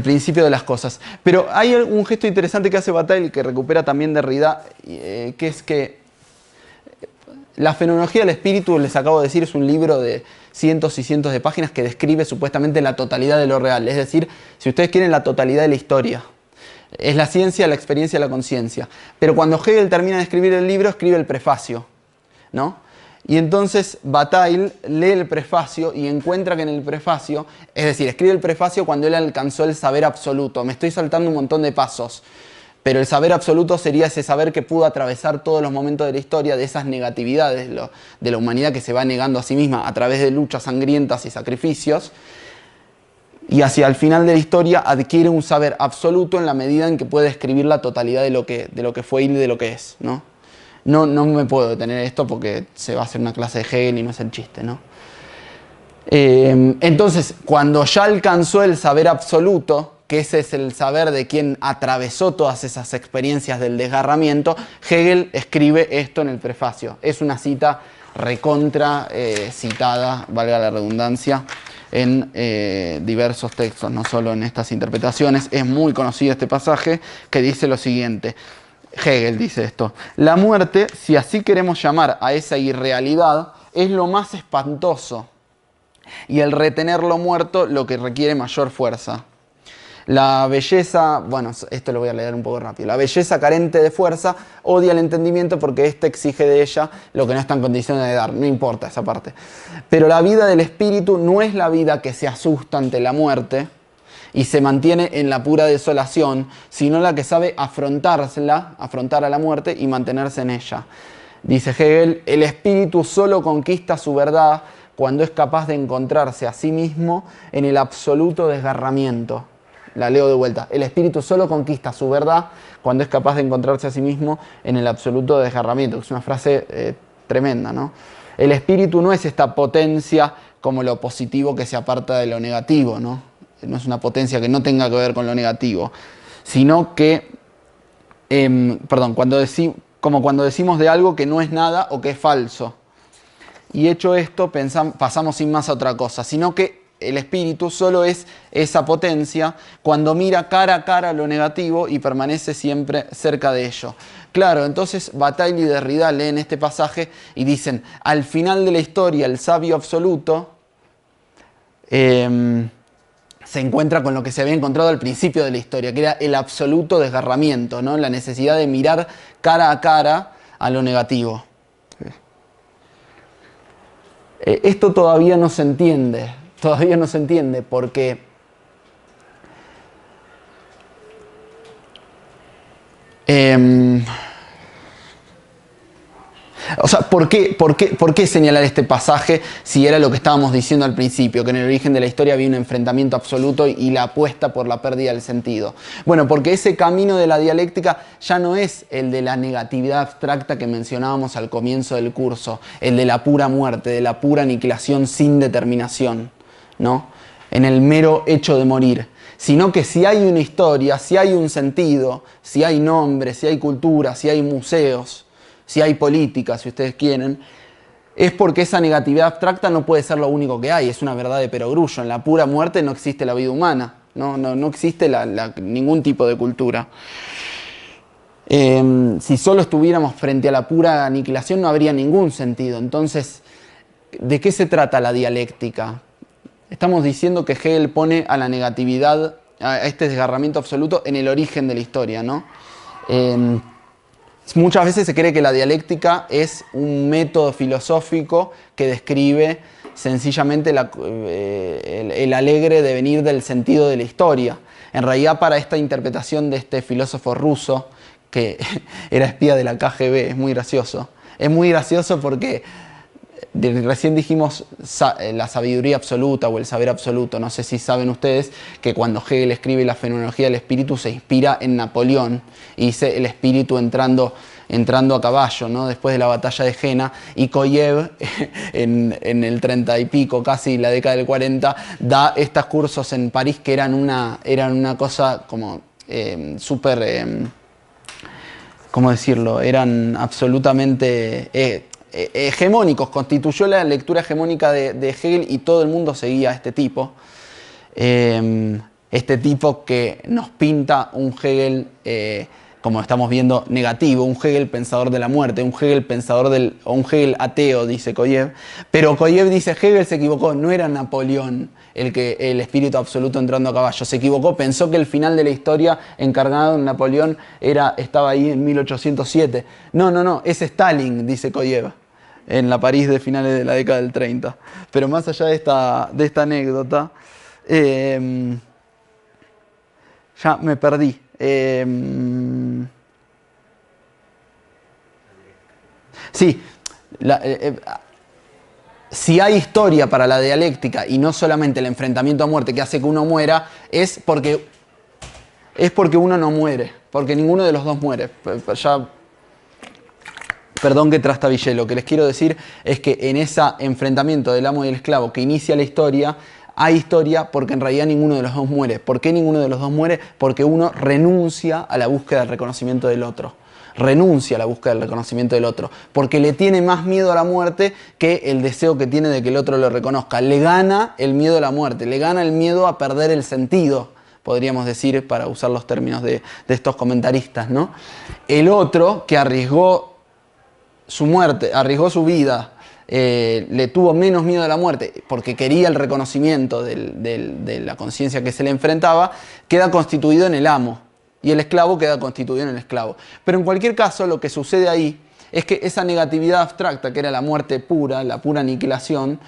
principio de las cosas. Pero hay un gesto interesante que hace Bataille, que recupera también Derrida, que es que la fenomenología del espíritu, les acabo de decir, es un libro de cientos y cientos de páginas que describe supuestamente la totalidad de lo real. Es decir, si ustedes quieren, la totalidad de la historia. Es la ciencia, la experiencia, la conciencia. Pero cuando Hegel termina de escribir el libro, escribe el prefacio, ¿no? Y entonces Bataille lee el prefacio y encuentra que en el prefacio, es decir, escribe el prefacio cuando él alcanzó el saber absoluto. Me estoy saltando un montón de pasos, pero el saber absoluto sería ese saber que pudo atravesar todos los momentos de la historia, de esas negatividades de la humanidad que se va negando a sí misma a través de luchas sangrientas y sacrificios. Y hacia el final de la historia adquiere un saber absoluto en la medida en que puede describir la totalidad de lo que fue y de lo que es, ¿no? No me puedo detener esto porque se va a hacer una clase de Hegel y no es el chiste, ¿no? Entonces, cuando ya alcanzó el saber absoluto, que ese es el saber de quien atravesó todas esas experiencias del desgarramiento, Hegel escribe esto en el prefacio. Es una cita recontra citada, valga la redundancia, en diversos textos, no solo en estas interpretaciones. Es muy conocido este pasaje que dice lo siguiente. Hegel dice esto: la muerte, si así queremos llamar a esa irrealidad, es lo más espantoso, y el retenerlo muerto lo que requiere mayor fuerza. La belleza, bueno, esto lo voy a leer un poco rápido. La belleza carente de fuerza odia el entendimiento porque éste exige de ella lo que no está en condiciones de dar. No importa esa parte. Pero la vida del espíritu no es la vida que se asusta ante la muerte y se mantiene en la pura desolación, sino la que sabe afrontar a la muerte y mantenerse en ella. Dice Hegel: el espíritu solo conquista su verdad cuando es capaz de encontrarse a sí mismo en el absoluto desgarramiento. La leo de vuelta. El espíritu solo conquista su verdad cuando es capaz de encontrarse a sí mismo en el absoluto desgarramiento. Es una frase tremenda, ¿no? El espíritu no es esta potencia como lo positivo que se aparta de lo negativo, ¿no? No es una potencia que no tenga que ver con lo negativo, sino que, como cuando decimos de algo que no es nada o que es falso. Y hecho esto, pasamos sin más a otra cosa, sino que el espíritu solo es esa potencia cuando mira cara a cara lo negativo y permanece siempre cerca de ello. Claro, entonces Bataille y Derrida leen este pasaje y dicen: al final de la historia, el sabio absoluto se encuentra con lo que se había encontrado al principio de la historia, que era el absoluto desgarramiento, ¿no? La necesidad de mirar cara a cara a lo negativo. Esto todavía no se entiende porque o sea, ¿por qué señalar este pasaje si era lo que estábamos diciendo al principio, que en el origen de la historia había un enfrentamiento absoluto y la apuesta por la pérdida del sentido? Bueno, porque ese camino de la dialéctica ya no es el de la negatividad abstracta que mencionábamos al comienzo del curso, el de la pura muerte, de la pura aniquilación sin determinación, ¿no? En el mero hecho de morir, sino que si hay una historia, si hay un sentido, si hay nombres, si hay cultura, si hay museos, si hay política, si ustedes quieren, es porque esa negatividad abstracta no puede ser lo único que hay, es una verdad de perogrullo. En la pura muerte no existe la vida humana, no existe ningún tipo de cultura. Si solo estuviéramos frente a la pura aniquilación no habría ningún sentido. Entonces, ¿de qué se trata la dialéctica? Estamos diciendo que Hegel pone a la negatividad, a este desgarramiento absoluto, en el origen de la historia, ¿no? Muchas veces se cree que la dialéctica es un método filosófico que describe sencillamente el alegre devenir del sentido de la historia. En realidad, para esta interpretación de este filósofo ruso, que era espía de la KGB, es muy gracioso. Es muy gracioso porque recién dijimos la sabiduría absoluta o el saber absoluto. No sé si saben ustedes que cuando Hegel escribe la fenomenología del espíritu se inspira en Napoleón y dice el espíritu entrando a caballo, ¿no? Después de la batalla de Jena, y Koyev en el 30 y pico, casi la década del 40, da estos cursos en París que eran una cosa como súper, ¿cómo decirlo? Eran absolutamente hegemónicos, constituyó la lectura hegemónica de Hegel y todo el mundo seguía a este tipo. Este tipo que nos pinta un Hegel, como estamos viendo, negativo, un Hegel pensador de la muerte, un Hegel o un Hegel ateo, dice Koyev. Pero Koyev dice: Hegel se equivocó, no era Napoleón el espíritu absoluto entrando a caballo, se equivocó, pensó que el final de la historia encarnado en Napoleón estaba ahí en 1807. No, es Stalin, dice Koyev. en la París de finales de la década del 30. Pero más allá de esta anécdota, ya me perdí. Sí, si hay historia para la dialéctica y no solamente el enfrentamiento a muerte que hace que uno muera, es porque uno no muere, porque ninguno de los dos muere. Ya, perdón que trastabillé, lo que les quiero decir es que en ese enfrentamiento del amo y el esclavo que inicia la historia, hay historia porque en realidad ninguno de los dos muere. ¿Por qué ninguno de los dos muere? Porque uno renuncia a la búsqueda del reconocimiento del otro. Renuncia a la búsqueda del reconocimiento del otro, porque le tiene más miedo a la muerte que el deseo que tiene de que el otro lo reconozca. Le gana el miedo a la muerte, le gana el miedo a perder el sentido, podríamos decir, para usar los términos de estos comentaristas, ¿no? El otro, que arriesgó su muerte, arriesgó su vida, le tuvo menos miedo a la muerte porque quería el reconocimiento de la conciencia que se le enfrentaba, queda constituido en el amo. Y el esclavo queda constituido en el esclavo. Pero en cualquier caso, lo que sucede ahí es que esa negatividad abstracta, que era la muerte pura, la pura aniquilación,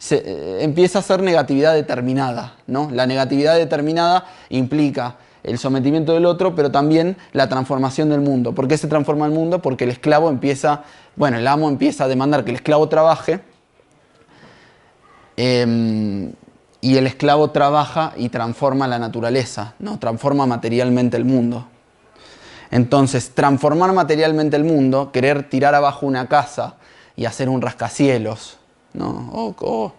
empieza a ser negatividad determinada, ¿no? La negatividad determinada implica el sometimiento del otro, pero también la transformación del mundo. ¿Por qué se transforma el mundo? Porque el esclavo empieza, bueno, el amo empieza a demandar que el esclavo trabaje, y el esclavo trabaja y transforma la naturaleza, ¿no? Transforma materialmente el mundo. Entonces, transformar materialmente el mundo, querer tirar abajo una casa y hacer un rascacielos, ¿no? O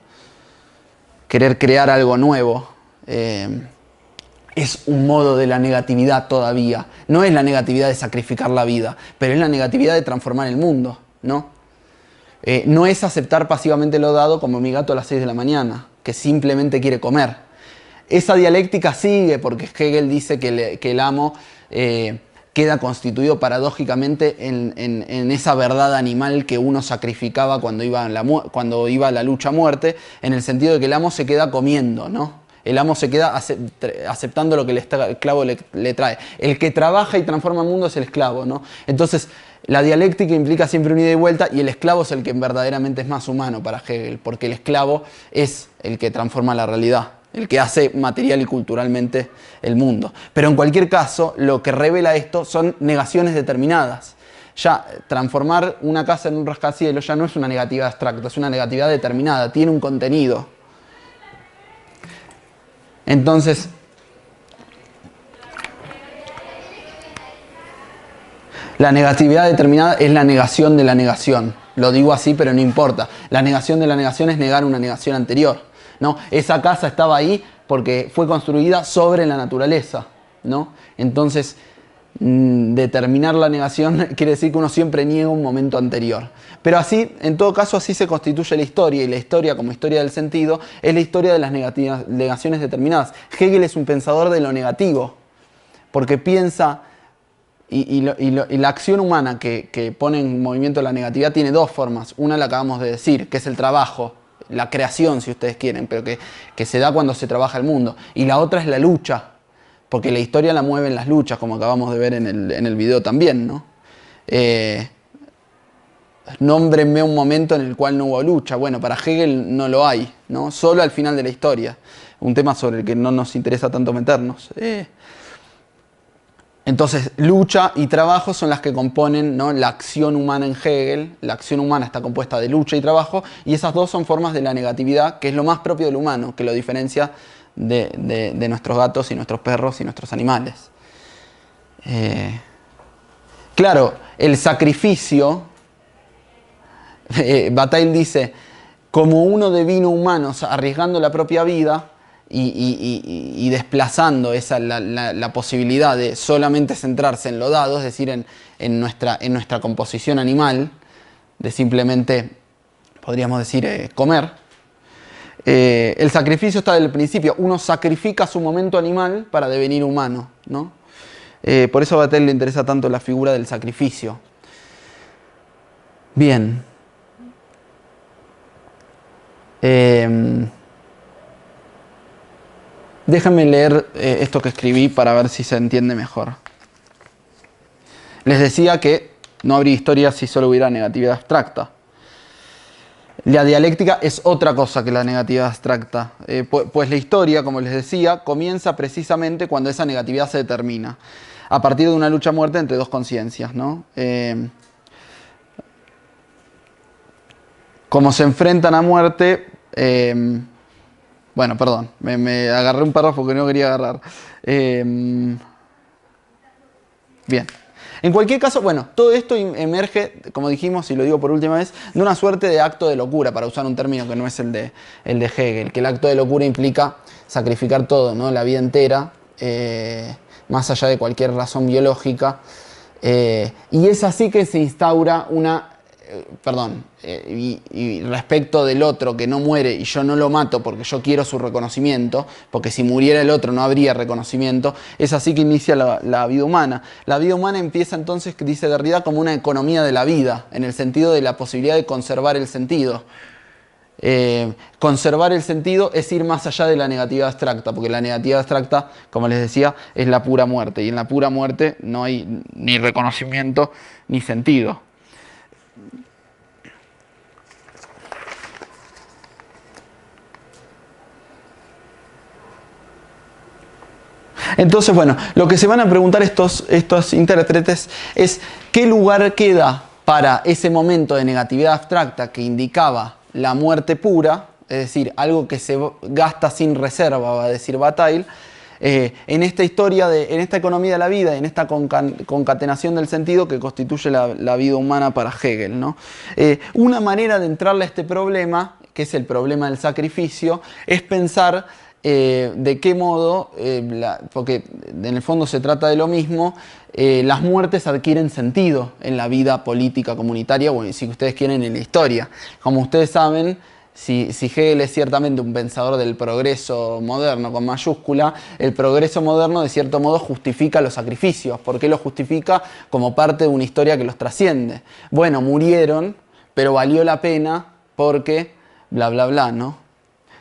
querer crear algo nuevo, es un modo de la negatividad todavía. No es la negatividad de sacrificar la vida, pero es la negatividad de transformar el mundo, ¿no? No es aceptar pasivamente lo dado como mi gato a las 6 de la mañana, que simplemente quiere comer. Esa dialéctica sigue porque Hegel dice que el amo queda constituido paradójicamente en esa verdad animal que uno sacrificaba cuando iba a la lucha a muerte, en el sentido de que el amo se queda comiendo, ¿no? El amo se queda aceptando lo que el esclavo le trae. El que trabaja y transforma el mundo es el esclavo, ¿no? Entonces, la dialéctica implica siempre un ida y vuelta, y el esclavo es el que verdaderamente es más humano para Hegel, porque el esclavo es el que transforma la realidad, el que hace material y culturalmente el mundo. Pero en cualquier caso, lo que revela esto son negaciones determinadas. Ya transformar una casa en un rascacielos ya no es una negatividad abstracta, es una negatividad determinada, tiene un contenido. Entonces, la negatividad determinada es la negación de la negación. Lo digo así, pero no importa. La negación de la negación es negar una negación anterior, ¿no? Esa casa estaba ahí porque fue construida sobre la naturaleza, ¿no? Entonces, determinar la negación quiere decir que uno siempre niega un momento anterior. Pero así, en todo caso, así se constituye la historia, y la historia, como historia del sentido, es la historia de las negaciones determinadas. Hegel es un pensador de lo negativo, porque piensa, y la acción humana que pone en movimiento la negatividad tiene dos formas. Una la acabamos de decir, que es el trabajo, la creación, si ustedes quieren, pero que se da cuando se trabaja el mundo. Y la otra es la lucha, porque la historia la mueven las luchas, como acabamos de ver en el video también, ¿no? Nómbrenme un momento en el cual no hubo lucha. Bueno, para Hegel no lo hay, ¿no? Solo al final de la historia. Un tema sobre el que no nos interesa tanto meternos. Entonces, lucha y trabajo son las que componen, ¿no?, la acción humana en Hegel. La acción humana está compuesta de lucha y trabajo, y esas dos son formas de la negatividad, que es lo más propio del humano, que lo diferencia de nuestros gatos y nuestros perros y nuestros animales. Claro, el sacrificio, Bataille dice, como uno devino humano, arriesgando la propia vida y desplazando la posibilidad de solamente centrarse en lo dado, es decir, en nuestra composición animal, de simplemente, podríamos decir, comer. El sacrificio está desde el principio. Uno sacrifica su momento animal para devenir humano, ¿no? Por eso a Bataille le interesa tanto la figura del sacrificio. Bien. Déjenme leer esto que escribí para ver si se entiende mejor. Les decía que no habría historia si solo hubiera negatividad abstracta. La dialéctica es otra cosa que la negatividad abstracta, pues la historia, como les decía, comienza precisamente cuando esa negatividad se determina, a partir de una lucha a muerte entre dos conciencias, ¿no? Como se enfrentan a muerte, bueno, perdón, me agarré un párrafo que no quería agarrar. Bien. En cualquier caso, bueno, todo esto emerge, como dijimos, y lo digo por última vez, de una suerte de acto de locura, para usar un término que no es el de Hegel, que el acto de locura implica sacrificar todo, ¿no? La vida entera, más allá de cualquier razón biológica. Y es así que se instaura una... y respecto del otro que no muere y yo no lo mato porque yo quiero su reconocimiento, porque si muriera el otro no habría reconocimiento, es así que inicia la vida humana. La vida humana empieza entonces, dice Derrida, como una economía de la vida, en el sentido de la posibilidad de conservar el sentido. Conservar el sentido es ir más allá de la negatividad abstracta, porque la negatividad abstracta, como les decía, es la pura muerte, y en la pura muerte no hay ni reconocimiento ni sentido. Entonces, bueno, lo que se van a preguntar estos intérpretes es ¿qué lugar queda para ese momento de negatividad abstracta que indicaba la muerte pura? Es decir, algo que se gasta sin reserva, va a decir Bataille, en esta historia, en esta economía de la vida, en esta concatenación del sentido que constituye la vida humana para Hegel, ¿no? Una manera de entrarle a este problema, que es el problema del sacrificio, es pensar de qué modo, porque en el fondo se trata de lo mismo, las muertes adquieren sentido en la vida política comunitaria, o si ustedes quieren en la historia. Como ustedes saben, si Hegel es ciertamente un pensador del progreso moderno con mayúscula, el progreso moderno de cierto modo justifica los sacrificios. ¿Por qué los justifica? Como parte de una historia que los trasciende. Bueno, murieron, pero valió la pena porque bla bla bla, ¿no?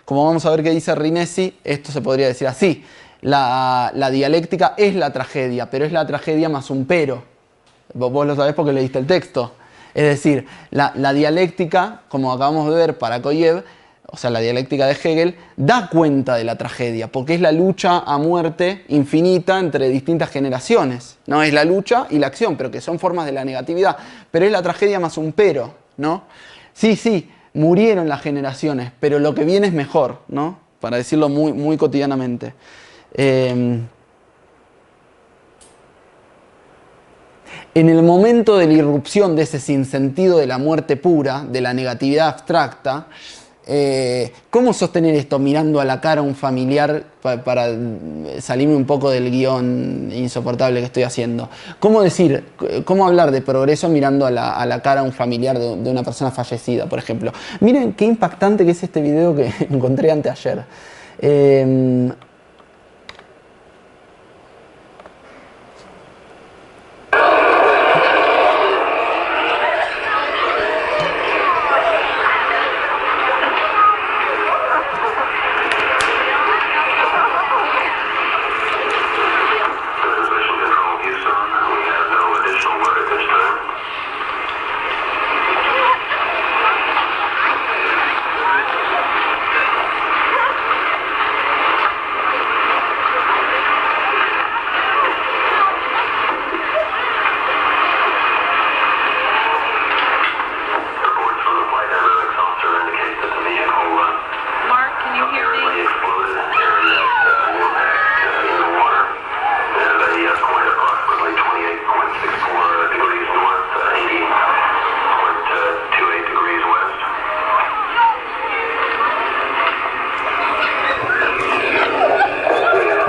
Como vamos a ver que dice Rinesi, esto se podría decir así. La dialéctica es la tragedia, pero es la tragedia más un pero. Vos lo sabés porque leíste el texto. Es decir, la dialéctica, como acabamos de ver para Koyev, o sea, la dialéctica de Hegel, da cuenta de la tragedia, porque es la lucha a muerte infinita entre distintas generaciones. No es la lucha y la acción, pero que son formas de la negatividad. Pero es la tragedia más un pero, ¿no? Sí, murieron las generaciones, pero lo que viene es mejor, ¿no? Para decirlo muy, muy cotidianamente. En el momento de la irrupción de ese sinsentido de la muerte pura, de la negatividad abstracta, ¿cómo sostener esto mirando a la cara a un familiar para salirme un poco del guión insoportable que estoy haciendo? ¿Cómo hablar de progreso mirando a la cara a un familiar de una persona fallecida, por ejemplo? Miren qué impactante que es este video que encontré anteayer.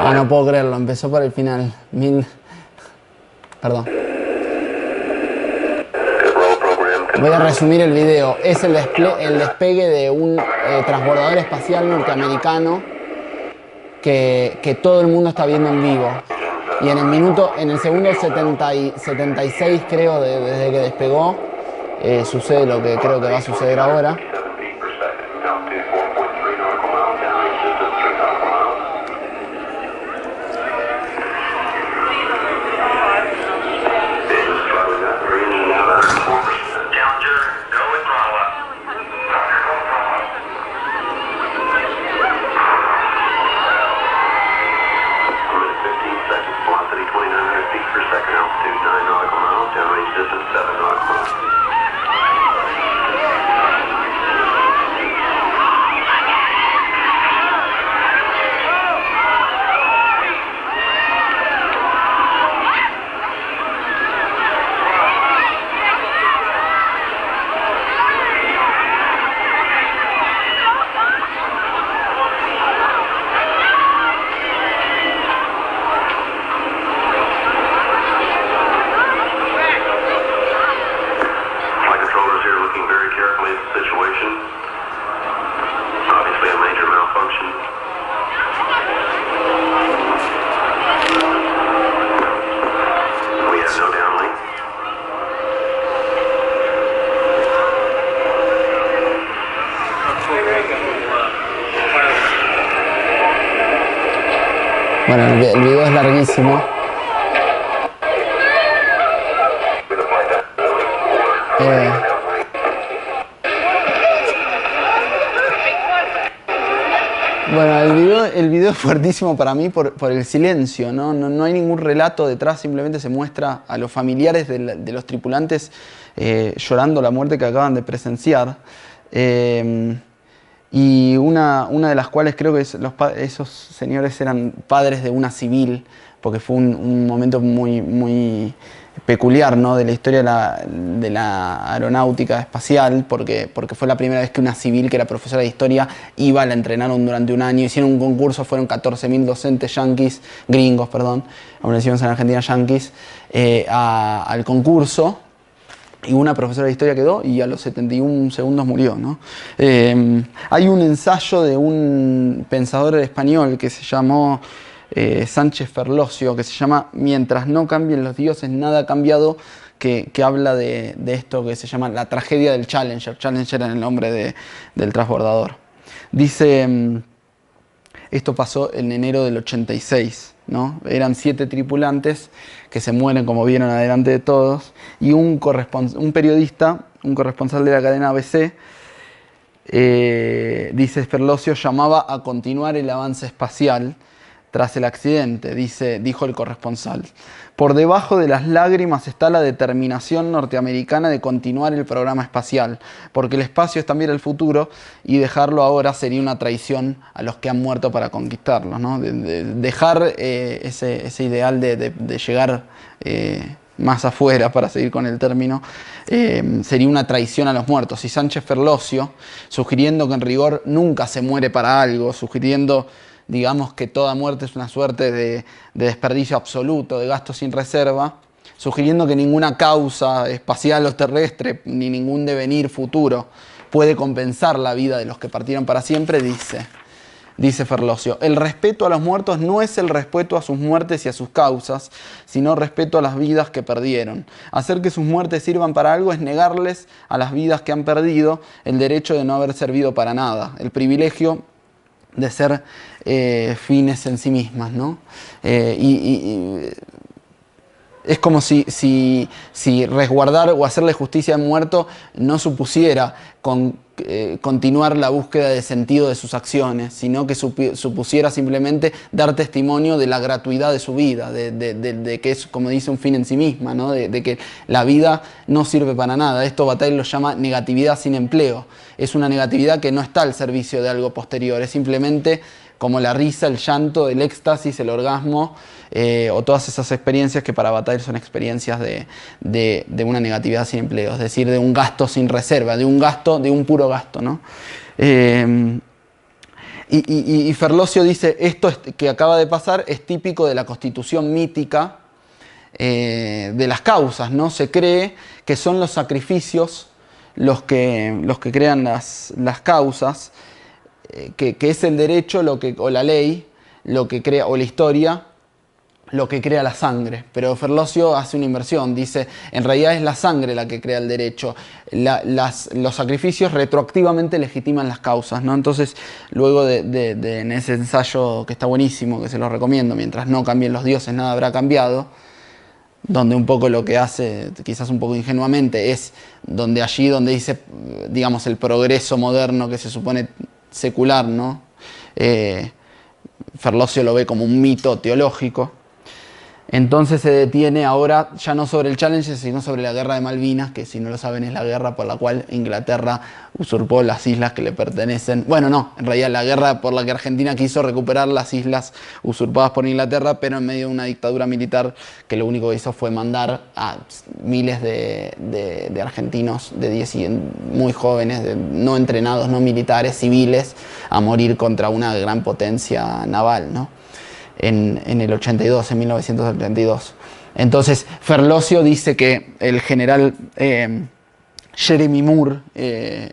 Ah, no puedo creerlo, empezó por el final. Perdón. Voy a resumir el video. Es el despegue de un transbordador espacial norteamericano que todo el mundo está viendo en vivo. Y en el segundo 76 creo, desde que despegó, sucede lo que creo que va a suceder ahora. el video es larguísimo. Bueno, el video es fuertísimo para mí por el silencio, ¿no? No hay ningún relato detrás, simplemente se muestra a los familiares de los tripulantes llorando la muerte que acaban de presenciar. Y una de las cuales creo que esos señores eran padres de una civil, porque fue un momento muy peculiar, ¿no?, de la historia de la aeronáutica espacial, porque fue la primera vez que una civil que era profesora de historia iba, la entrenaron durante un año, hicieron un concurso, fueron 14.000 docentes gringos, como le decimos en Argentina, yanquis, al concurso. Y una profesora de historia quedó y a los 71 segundos murió, ¿no? Hay un ensayo de un pensador español que se llamó Sánchez Ferlosio, que se llama Mientras no cambien los dioses, nada ha cambiado, que habla de esto que se llama la tragedia del Challenger. Challenger era el nombre del transbordador. Dice, esto pasó en enero del 86, ¿no? Eran 7 tripulantes que se mueren, como vieron adelante de todos, y un periodista, un corresponsal de la cadena ABC, dice Ferlosio, llamaba a continuar el avance espacial tras el accidente, dijo el corresponsal. Por debajo de las lágrimas está la determinación norteamericana de continuar el programa espacial, porque el espacio es también el futuro y dejarlo ahora sería una traición a los que han muerto para conquistarlo, ¿no? Dejar ese ideal de llegar más afuera, para seguir con el término, sería una traición a los muertos. Y Sánchez Ferlosio, sugiriendo que en rigor nunca se muere para algo, sugiriendo, digamos, que toda muerte es una suerte de desperdicio absoluto, de gasto sin reserva, sugiriendo que ninguna causa espacial o terrestre, ni ningún devenir futuro puede compensar la vida de los que partieron para siempre, dice Ferlosio, el respeto a los muertos no es el respeto a sus muertes y a sus causas, sino respeto a las vidas que perdieron. Hacer que sus muertes sirvan para algo es negarles a las vidas que han perdido el derecho de no haber servido para nada, el privilegio de ser fines en sí mismas, ¿no? Es como si resguardar o hacerle justicia al muerto no supusiera continuar la búsqueda de sentido de sus acciones, sino que supusiera simplemente dar testimonio de la gratuidad de su vida, de que es, como dice, un fin en sí misma, ¿no? De que la vida no sirve para nada. Esto Bataille lo llama negatividad sin empleo. Es una negatividad que no está al servicio de algo posterior, es simplemente como la risa, el llanto, el éxtasis, el orgasmo, o todas esas experiencias que para Bataille son experiencias de una negatividad sin empleo, es decir, de un gasto sin reserva, de un puro gasto, ¿no? Y Ferlosio dice, esto que acaba de pasar es típico de la constitución mítica de las causas, ¿no? Se cree que son los sacrificios los que crean las causas, que es el derecho o la ley lo que crea, o la historia lo que crea la sangre. Pero Ferlosio hace una inversión, dice, en realidad es la sangre la que crea el derecho. Los sacrificios retroactivamente legitiman las causas, ¿no? Entonces, luego en ese ensayo que está buenísimo, que se lo recomiendo, Mientras no cambien los dioses, nada habrá cambiado, donde un poco lo que hace, quizás un poco ingenuamente, es donde dice, digamos, el progreso moderno que se supone secular, ¿no? Ferlosio lo ve como un mito teológico. Entonces se detiene ahora ya no sobre el Challenger, sino sobre la guerra de Malvinas, que si no lo saben es la guerra por la cual Inglaterra usurpó las islas que le pertenecen. Bueno, no, en realidad la guerra por la que Argentina quiso recuperar las islas usurpadas por Inglaterra, pero en medio de una dictadura militar que lo único que hizo fue mandar a miles de argentinos de 10 muy jóvenes, no entrenados, no militares, civiles, a morir contra una gran potencia naval, ¿no? En el 82, en 1982. Entonces, Ferlosio dice que el general Jeremy Moore,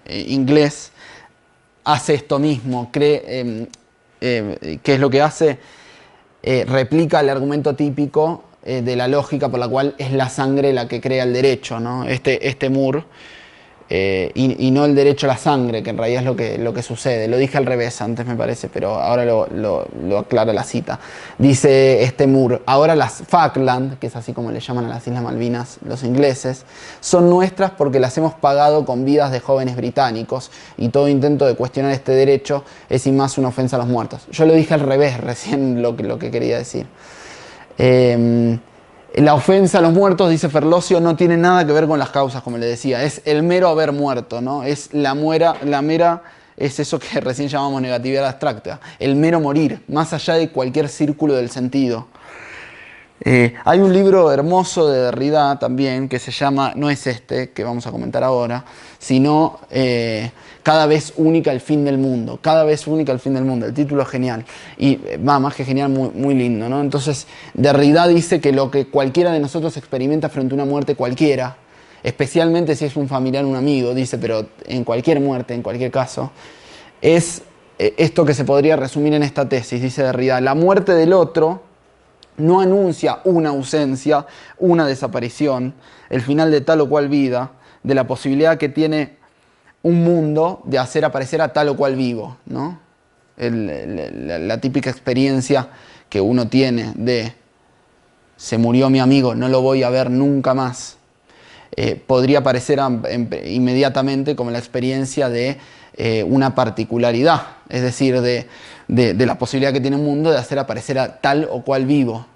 inglés, hace esto mismo, ¿qué es lo que hace? Replica el argumento típico de la lógica por la cual es la sangre la que crea el derecho, ¿no? Moore y no el derecho a la sangre, que en realidad es lo que sucede. Lo dije al revés antes, me parece, pero ahora lo aclara la cita. Dice Moore: ahora las Falkland, que es así como le llaman a las Islas Malvinas los ingleses, son nuestras porque las hemos pagado con vidas de jóvenes británicos, y todo intento de cuestionar este derecho es sin más una ofensa a los muertos. Yo lo dije al revés recién lo que quería decir. La ofensa a los muertos, dice Ferlosio, no tiene nada que ver con las causas, como le decía. Es el mero haber muerto, ¿no? Es la mera, es eso que recién llamamos negatividad abstracta. El mero morir, más allá de cualquier círculo del sentido. Hay un libro hermoso de Derrida también que se llama, no es este que vamos a comentar ahora, sino Cada vez única el fin del mundo. Cada vez única el fin del mundo. El título es genial. Y más que genial, muy, muy lindo, ¿no? Entonces, Derrida dice que lo que cualquiera de nosotros experimenta frente a una muerte cualquiera, especialmente si es un familiar o un amigo, dice, pero en cualquier muerte, en cualquier caso, es esto que se podría resumir en esta tesis, dice Derrida: la muerte del otro no anuncia una ausencia, una desaparición, el final de tal o cual vida, de la posibilidad que tiene un mundo de hacer aparecer a tal o cual vivo, ¿no? La típica experiencia que uno tiene de se murió mi amigo, no lo voy a ver nunca más, podría parecer inmediatamente como la experiencia de una particularidad, es decir, de la posibilidad que tiene un mundo de hacer aparecer a tal o cual vivo.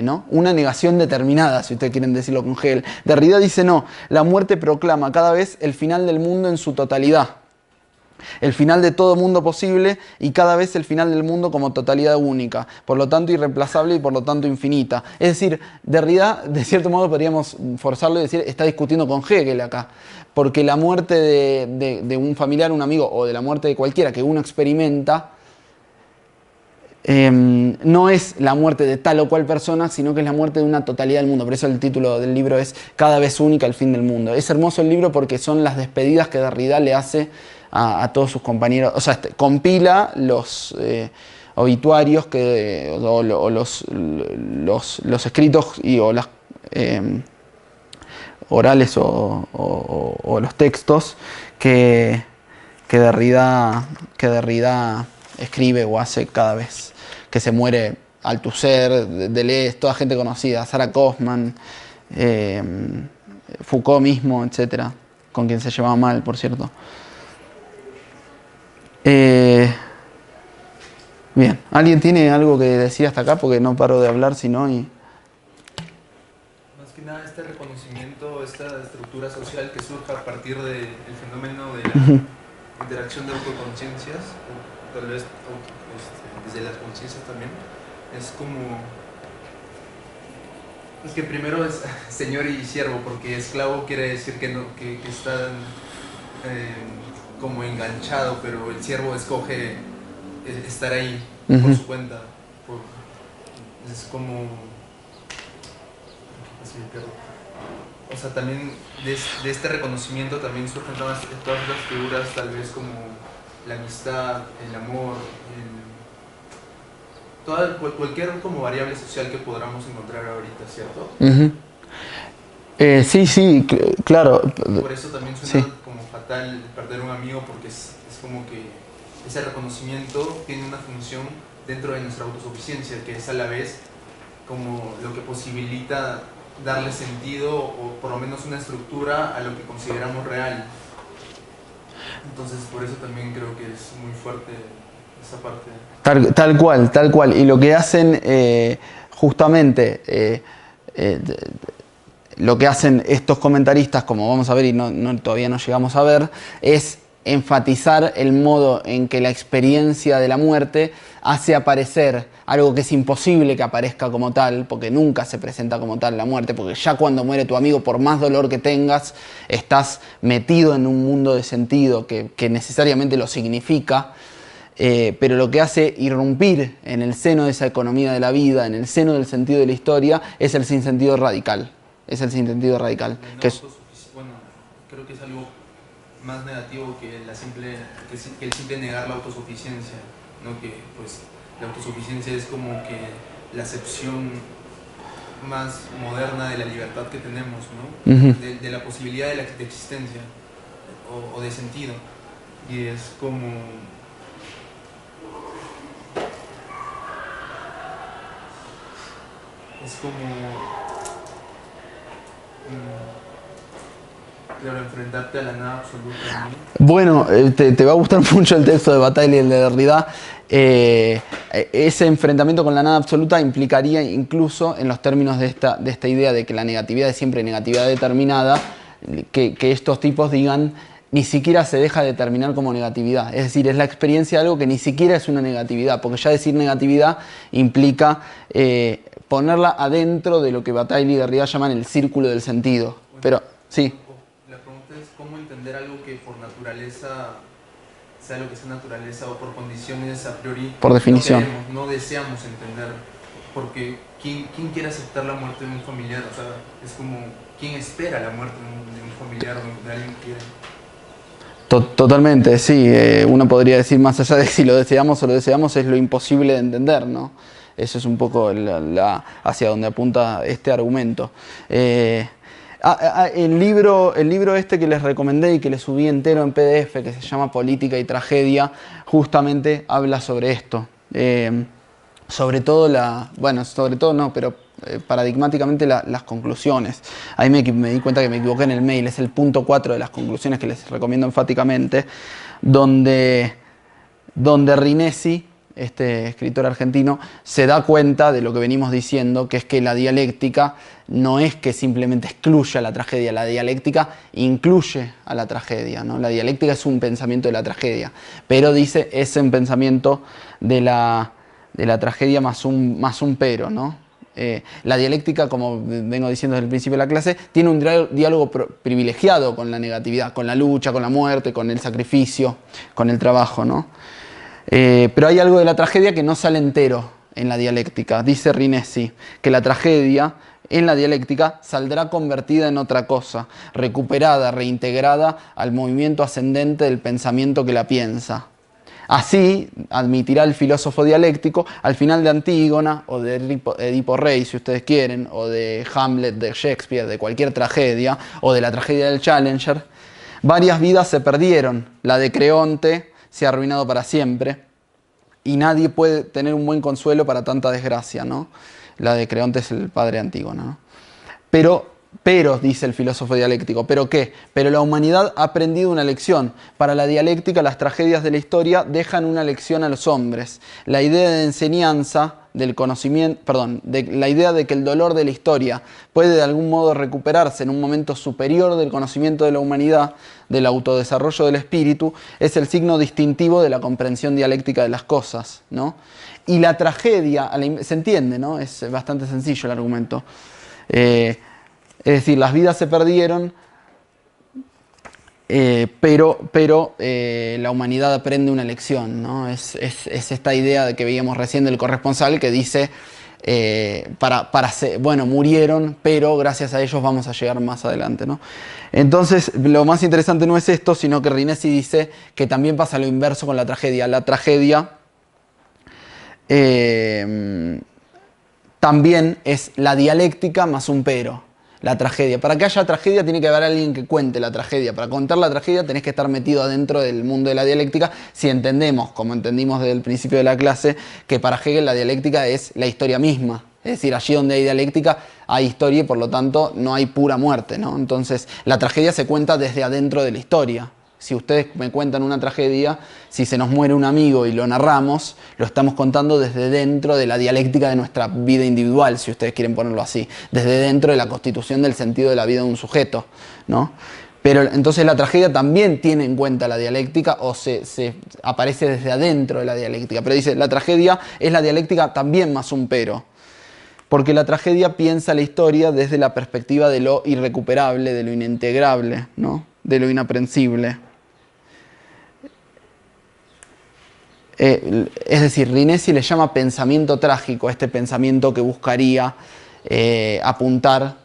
¿No? Una negación determinada, si ustedes quieren decirlo con Hegel. Derrida dice: no, la muerte proclama cada vez el final del mundo en su totalidad, el final de todo mundo posible, y cada vez el final del mundo como totalidad única, por lo tanto irreemplazable y por lo tanto infinita. Es decir, Derrida, de cierto modo podríamos forzarlo y decir, está discutiendo con Hegel acá, porque la muerte de un familiar, un amigo, o de la muerte de cualquiera que uno experimenta, no es la muerte de tal o cual persona, sino que es la muerte de una totalidad del mundo. Por eso el título del libro es Cada vez única el fin del mundo. Es hermoso el libro porque son las despedidas que Derrida le hace a todos sus compañeros. O sea, compila los obituarios o los escritos o las orales o los textos que Derrida escribe o hace cada vez que se muere. Althusser, Deleuze, toda gente conocida, Sarah Kaufman, Foucault mismo, etc., con quien se llevaba mal, por cierto. Bien, ¿alguien tiene algo que decir hasta acá? Porque no paro de hablar, sino y... Más que nada este reconocimiento, esta estructura social que surge a partir del fenómeno de la interacción de autoconciencias, o tal vez desde las conciencias también, es como... Es que primero es señor y siervo, porque esclavo quiere decir que están como enganchado, pero el siervo escoge estar ahí por su cuenta. Es como... O sea, también de este reconocimiento también surgen todas las figuras, tal vez como la amistad, el amor, cualquier como variable social que podamos encontrar ahorita, ¿cierto? Sí, claro. Por eso también suena como fatal perder un amigo, porque es como que ese reconocimiento tiene una función dentro de nuestra autosuficiencia, que es a la vez como lo que posibilita darle sentido o por lo menos una estructura a lo que consideramos real. Entonces por eso también creo que es muy fuerte esa parte. Tal cual. Y lo que hacen justamente... lo que hacen estos comentaristas, como vamos a ver y todavía no llegamos a ver, es enfatizar el modo en que la experiencia de la muerte hace aparecer algo que es imposible que aparezca como tal, porque nunca se presenta como tal la muerte, porque ya cuando muere tu amigo, por más dolor que tengas, estás metido en un mundo de sentido que necesariamente lo significa. Pero lo que hace irrumpir en el seno de esa economía de la vida, en el seno del sentido de la historia, es el sinsentido radical. Es el sinsentido radical. Bueno, creo que es algo más negativo que el simple negar la autosuficiencia, ¿no? Que pues la autosuficiencia es como que la acepción más moderna de la libertad que tenemos, ¿no? De la posibilidad de existencia. o de sentido. Y es como... claro, enfrentarte a la nada absoluta, ¿no? Bueno, te va a gustar mucho el texto de Bataille y el de Derrida. Ese enfrentamiento con la nada absoluta implicaría incluso, en los términos de esta idea de que la negatividad es siempre negatividad determinada, que estos tipos digan ni siquiera se deja determinar como negatividad. Es decir, es la experiencia de algo que ni siquiera es una negatividad, porque ya decir negatividad implica ponerla adentro de lo que Bataille y Derrida llaman el círculo del sentido. Bueno, pero, sí. la pregunta es cómo entender algo que por naturaleza, sea lo que sea naturaleza o por condiciones a priori, Por definición. no queremos, no deseamos entender. Porque ¿quién quiere aceptar la muerte de un familiar? O sea, es como, ¿quién espera la muerte de un familiar o de alguien que quiere? Totalmente, sí. Uno podría decir, más allá de si lo deseamos o lo deseamos, es lo imposible de entender, ¿no? Eso es un poco hacia donde apunta este argumento. El libro este que les recomendé y que les subí entero en PDF, que se llama Política y Tragedia, justamente habla sobre esto. Sobre todo paradigmáticamente las conclusiones. Ahí me di cuenta que me equivoqué en el mail, es el punto 4 de las conclusiones que les recomiendo enfáticamente, donde Rinesi, este escritor argentino, se da cuenta de lo que venimos diciendo, que es que la dialéctica no es que simplemente excluya la tragedia, la dialéctica incluye a la tragedia, ¿no? La dialéctica es un pensamiento de la tragedia, pero dice es un pensamiento de la tragedia más un pero, ¿no? La dialéctica, como vengo diciendo desde el principio de la clase, tiene un diálogo privilegiado con la negatividad, con la lucha, con la muerte, con el sacrificio, con el trabajo, ¿no? Pero hay algo de la tragedia que no sale entero en la dialéctica. Dice Rinesi que la tragedia en la dialéctica saldrá convertida en otra cosa, recuperada, reintegrada al movimiento ascendente del pensamiento que la piensa. Así, admitirá el filósofo dialéctico, al final de Antígona, o de Edipo Rey, si ustedes quieren, o de Hamlet de Shakespeare, de cualquier tragedia, o de la tragedia del Challenger, varias vidas se perdieron. La de Creonte se ha arruinado para siempre, y nadie puede tener un buen consuelo para tanta desgracia, ¿no? La de Creonte es el padre de Antígona, ¿no? Pero, dice el filósofo dialéctico, ¿pero qué? Pero la humanidad ha aprendido una lección. Para la dialéctica, las tragedias de la historia dejan una lección a los hombres. La idea de enseñanza del conocimiento, la idea de que el dolor de la historia puede de algún modo recuperarse en un momento superior del conocimiento de la humanidad, del autodesarrollo del espíritu, es el signo distintivo de la comprensión dialéctica de las cosas, ¿no? Y la tragedia, se entiende, ¿no? Es bastante sencillo el argumento. Es decir, las vidas se perdieron, pero la humanidad aprende una lección, ¿no? Es esta idea de que veíamos recién del corresponsal que dice, murieron, pero gracias a ellos vamos a llegar más adelante, ¿no? Entonces, lo más interesante no es esto, sino que Rinesi dice que también pasa lo inverso con la tragedia. La tragedia también es la dialéctica más un pero. La tragedia. Para que haya tragedia tiene que haber alguien que cuente la tragedia. Para contar la tragedia tenés que estar metido adentro del mundo de la dialéctica si entendemos, como entendimos desde el principio de la clase, que para Hegel la dialéctica es la historia misma. Es decir, allí donde hay dialéctica hay historia y por lo tanto no hay pura muerte, ¿no? Entonces la tragedia se cuenta desde adentro de la historia. Si ustedes me cuentan una tragedia, si se nos muere un amigo y lo narramos, lo estamos contando desde dentro de la dialéctica de nuestra vida individual, si ustedes quieren ponerlo así, desde dentro de la constitución del sentido de la vida de un sujeto, ¿no? Pero entonces la tragedia también tiene en cuenta la dialéctica o se aparece desde adentro de la dialéctica. Pero dice, la tragedia es la dialéctica también más un pero. Porque la tragedia piensa la historia desde la perspectiva de lo irrecuperable, de lo inintegrable, ¿no? De lo inaprensible. Es decir, Rinesi le llama pensamiento trágico, este pensamiento que buscaría apuntar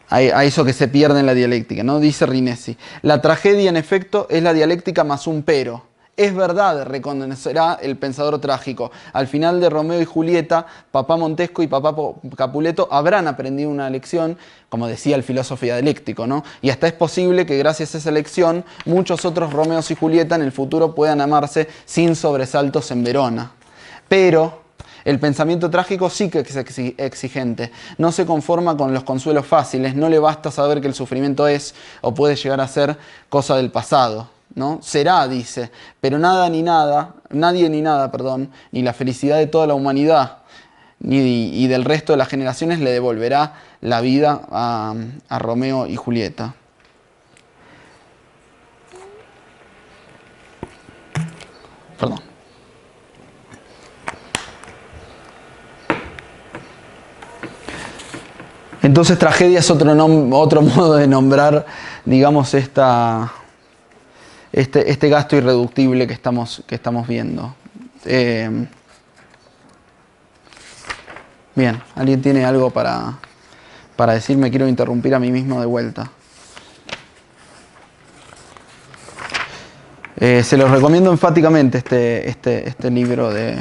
a eso que se pierde en la dialéctica, ¿no? Dice Rinesi, la tragedia en efecto es la dialéctica más un pero. es verdad, reconocerá el pensador trágico. Al final de Romeo y Julieta, papá Montesco y papá Capuleto habrán aprendido una lección, como decía el filósofo dialéctico, ¿no? Y hasta es posible que gracias a esa lección muchos otros Romeos y Julieta en el futuro puedan amarse sin sobresaltos en Verona. Pero el pensamiento trágico sí que es exigente. No se conforma con los consuelos fáciles. No le basta saber que el sufrimiento es o puede llegar a ser cosa del pasado, ¿no? Será, dice, pero nadie ni nada, ni la felicidad de toda la humanidad y del resto de las generaciones le devolverá la vida a Romeo y Julieta. Perdón. Entonces tragedia es otro modo de nombrar, digamos, este gasto irreductible que estamos viendo. Bien, ¿alguien tiene algo para decirme? Quiero interrumpir a mí mismo de vuelta. Se los recomiendo enfáticamente este libro de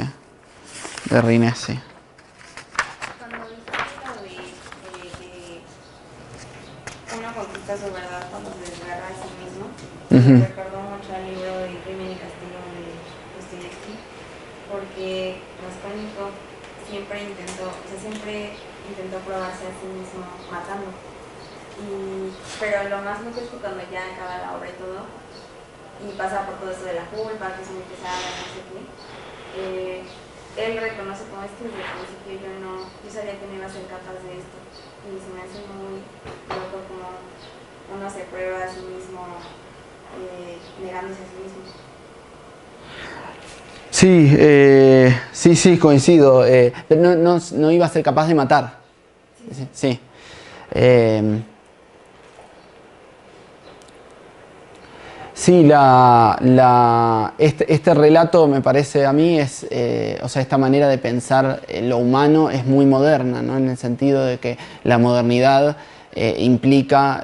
Rinesi. Su verdad cuando se desgarra a sí mismo. Me recordó mucho al libro de Crimen y Castigo de Dostoyevsky, porque Raskolnikov siempre intentó probarse a sí mismo matando. Pero lo más loco es que cuando ya acaba la obra y todo, y pasa por todo esto de la culpa, que es muy pesada, no sé qué, él reconoce como desde el principio yo sabía que no iba a ser capaz de esto. Y se me hace muy loco como uno se prueba a sí mismo negándose a sí mismo. Sí, coincido. Pero no iba a ser capaz de matar. Sí. Sí, este relato me parece a mí esta manera de pensar lo humano es muy moderna, ¿no? En el sentido de que la modernidad implica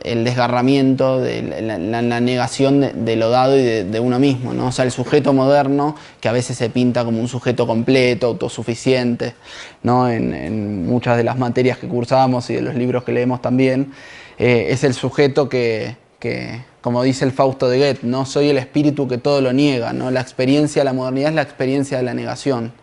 el desgarramiento, la negación de lo dado y de uno mismo, ¿no? O sea, el sujeto moderno, que a veces se pinta como un sujeto completo, autosuficiente, ¿no? En muchas de las materias que cursamos y de los libros que leemos también, es el sujeto que, como dice el Fausto de Goethe, ¿no? Soy el espíritu que todo lo niega, ¿no? La experiencia de la modernidad es la experiencia de la negación.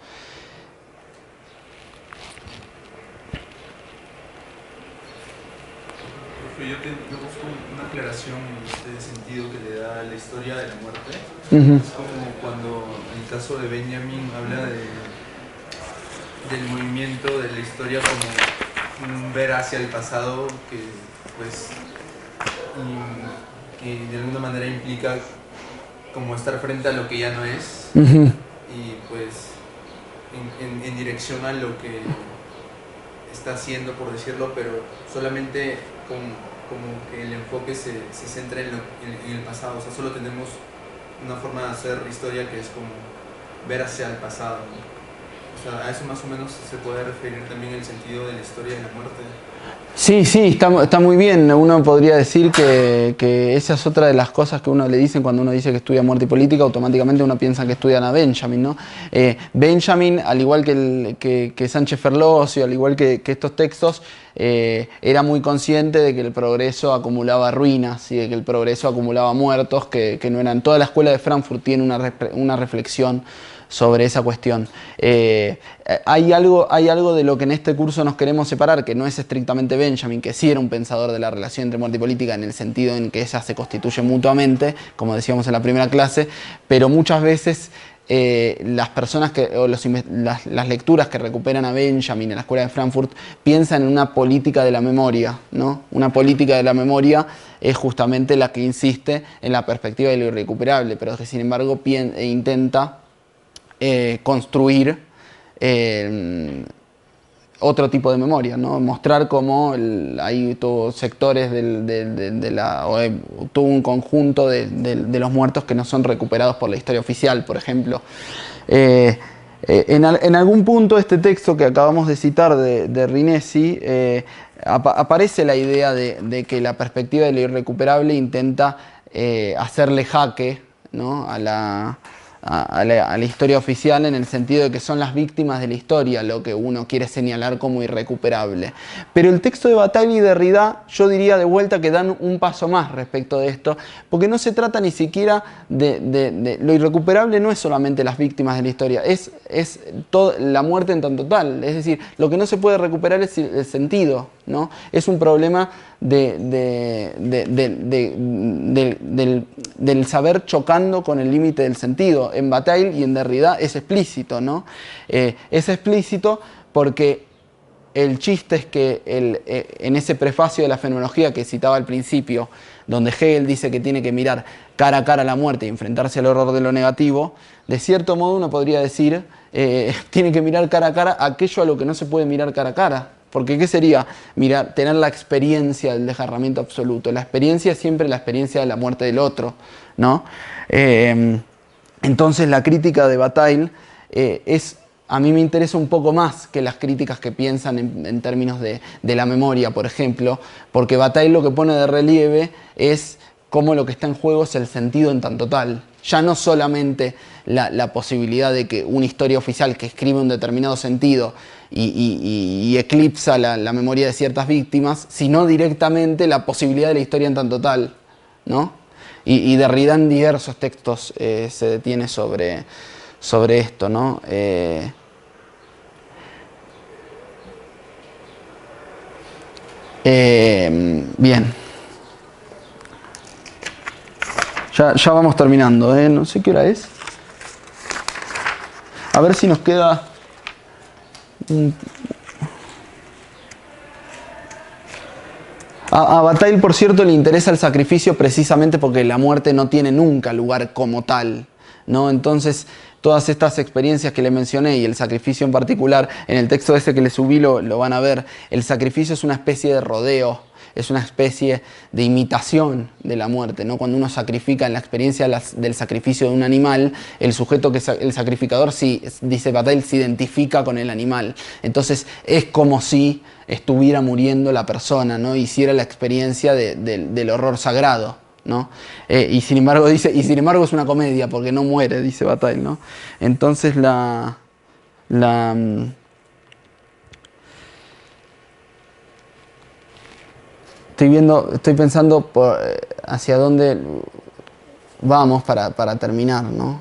Yo busco una aclaración en este sentido que le da la historia de la muerte. Es como cuando en el caso de Benjamin habla del movimiento de la historia como un ver hacia el pasado que pues que de alguna manera implica como estar frente a lo que ya no es y pues en dirección a lo que está haciendo, por decirlo, pero solamente como que el enfoque se centra en el pasado. O sea, solo tenemos una forma de hacer historia que es como ver hacia el pasado, ¿no? O sea, a eso más o menos se puede referir también el sentido de la historia de la muerte. Sí, está muy bien. Uno podría decir que esa es otra de las cosas que uno le dicen cuando uno dice que estudia muerte y política, automáticamente uno piensa que estudian a Benjamin, ¿no? Benjamin, al igual que Sánchez Ferlosio, al igual que estos textos, era muy consciente de que el progreso acumulaba ruinas y de que el progreso acumulaba muertos, que no eran. Toda la escuela de Frankfurt tiene una reflexión sobre esa cuestión. Hay algo de lo que en este curso nos queremos separar, que no es estrictamente Benjamin, que sí era un pensador de la relación entre muerte y política en el sentido en que ellas se constituyen mutuamente, como decíamos en la primera clase, pero muchas veces las personas las lecturas que recuperan a Benjamin en la escuela de Frankfurt piensan en una política de la memoria, ¿no? Una política de la memoria es justamente la que insiste en la perspectiva de lo irrecuperable, pero que sin embargo intenta construir otro tipo de memoria, ¿no? Mostrar cómo hay todos sectores todo un conjunto de los muertos que no son recuperados por la historia oficial, por ejemplo. En algún punto este texto que acabamos de citar de Rinesi, aparece la idea de que la perspectiva de lo irrecuperable intenta hacerle jaque ¿no? a la historia oficial, en el sentido de que son las víctimas de la historia lo que uno quiere señalar como irrecuperable. Pero el texto de Bataille y Derrida, yo diría de vuelta que dan un paso más respecto de esto, porque no se trata ni siquiera de lo irrecuperable, no es solamente las víctimas de la historia, es la muerte en tanto tal. Es decir, lo que no se puede recuperar es el sentido, ¿no? Es un problema del saber chocando con el límite del sentido. En Bataille y en Derrida es explícito, ¿no? Es explícito porque el chiste es que en ese prefacio de la fenomenología que citaba al principio, donde Hegel dice que tiene que mirar cara a cara la muerte y enfrentarse al horror de lo negativo, de cierto modo uno podría decir, tiene que mirar cara a cara aquello a lo que no se puede mirar cara a cara. Porque ¿qué sería? Tener la experiencia del desgarramiento absoluto. La experiencia es siempre la experiencia de la muerte del otro, ¿no? Entonces la crítica de Bataille a mí me interesa un poco más que las críticas que piensan en términos de la memoria, por ejemplo, porque Bataille lo que pone de relieve es cómo lo que está en juego es el sentido en tanto tal. Ya no solamente la posibilidad de que una historia oficial que escribe un determinado sentido y eclipsa la memoria de ciertas víctimas, sino directamente la posibilidad de la historia en tanto tal, ¿no? Y Derrida en diversos textos se detiene sobre esto, ¿no? Bien. Ya vamos terminando, ¿eh? No sé qué hora es. A ver si nos queda... A Bataille, por cierto, le interesa el sacrificio precisamente porque la muerte no tiene nunca lugar como tal, ¿no? Entonces, todas estas experiencias que le mencioné y el sacrificio en particular, en el texto ese que le subí lo van a ver, el sacrificio es una especie de rodeo, es una especie de imitación de la muerte, ¿no? Cuando uno sacrifica, en la experiencia del sacrificio de un animal, el sujeto el sacrificador, dice Bataille, se identifica con el animal. Entonces es como si estuviera muriendo la persona, ¿no? Hiciera la experiencia del horror sagrado, ¿no? Y sin embargo es una comedia porque no muere, dice Bataille, ¿no? Entonces estoy pensando hacia dónde vamos para terminar, ¿no?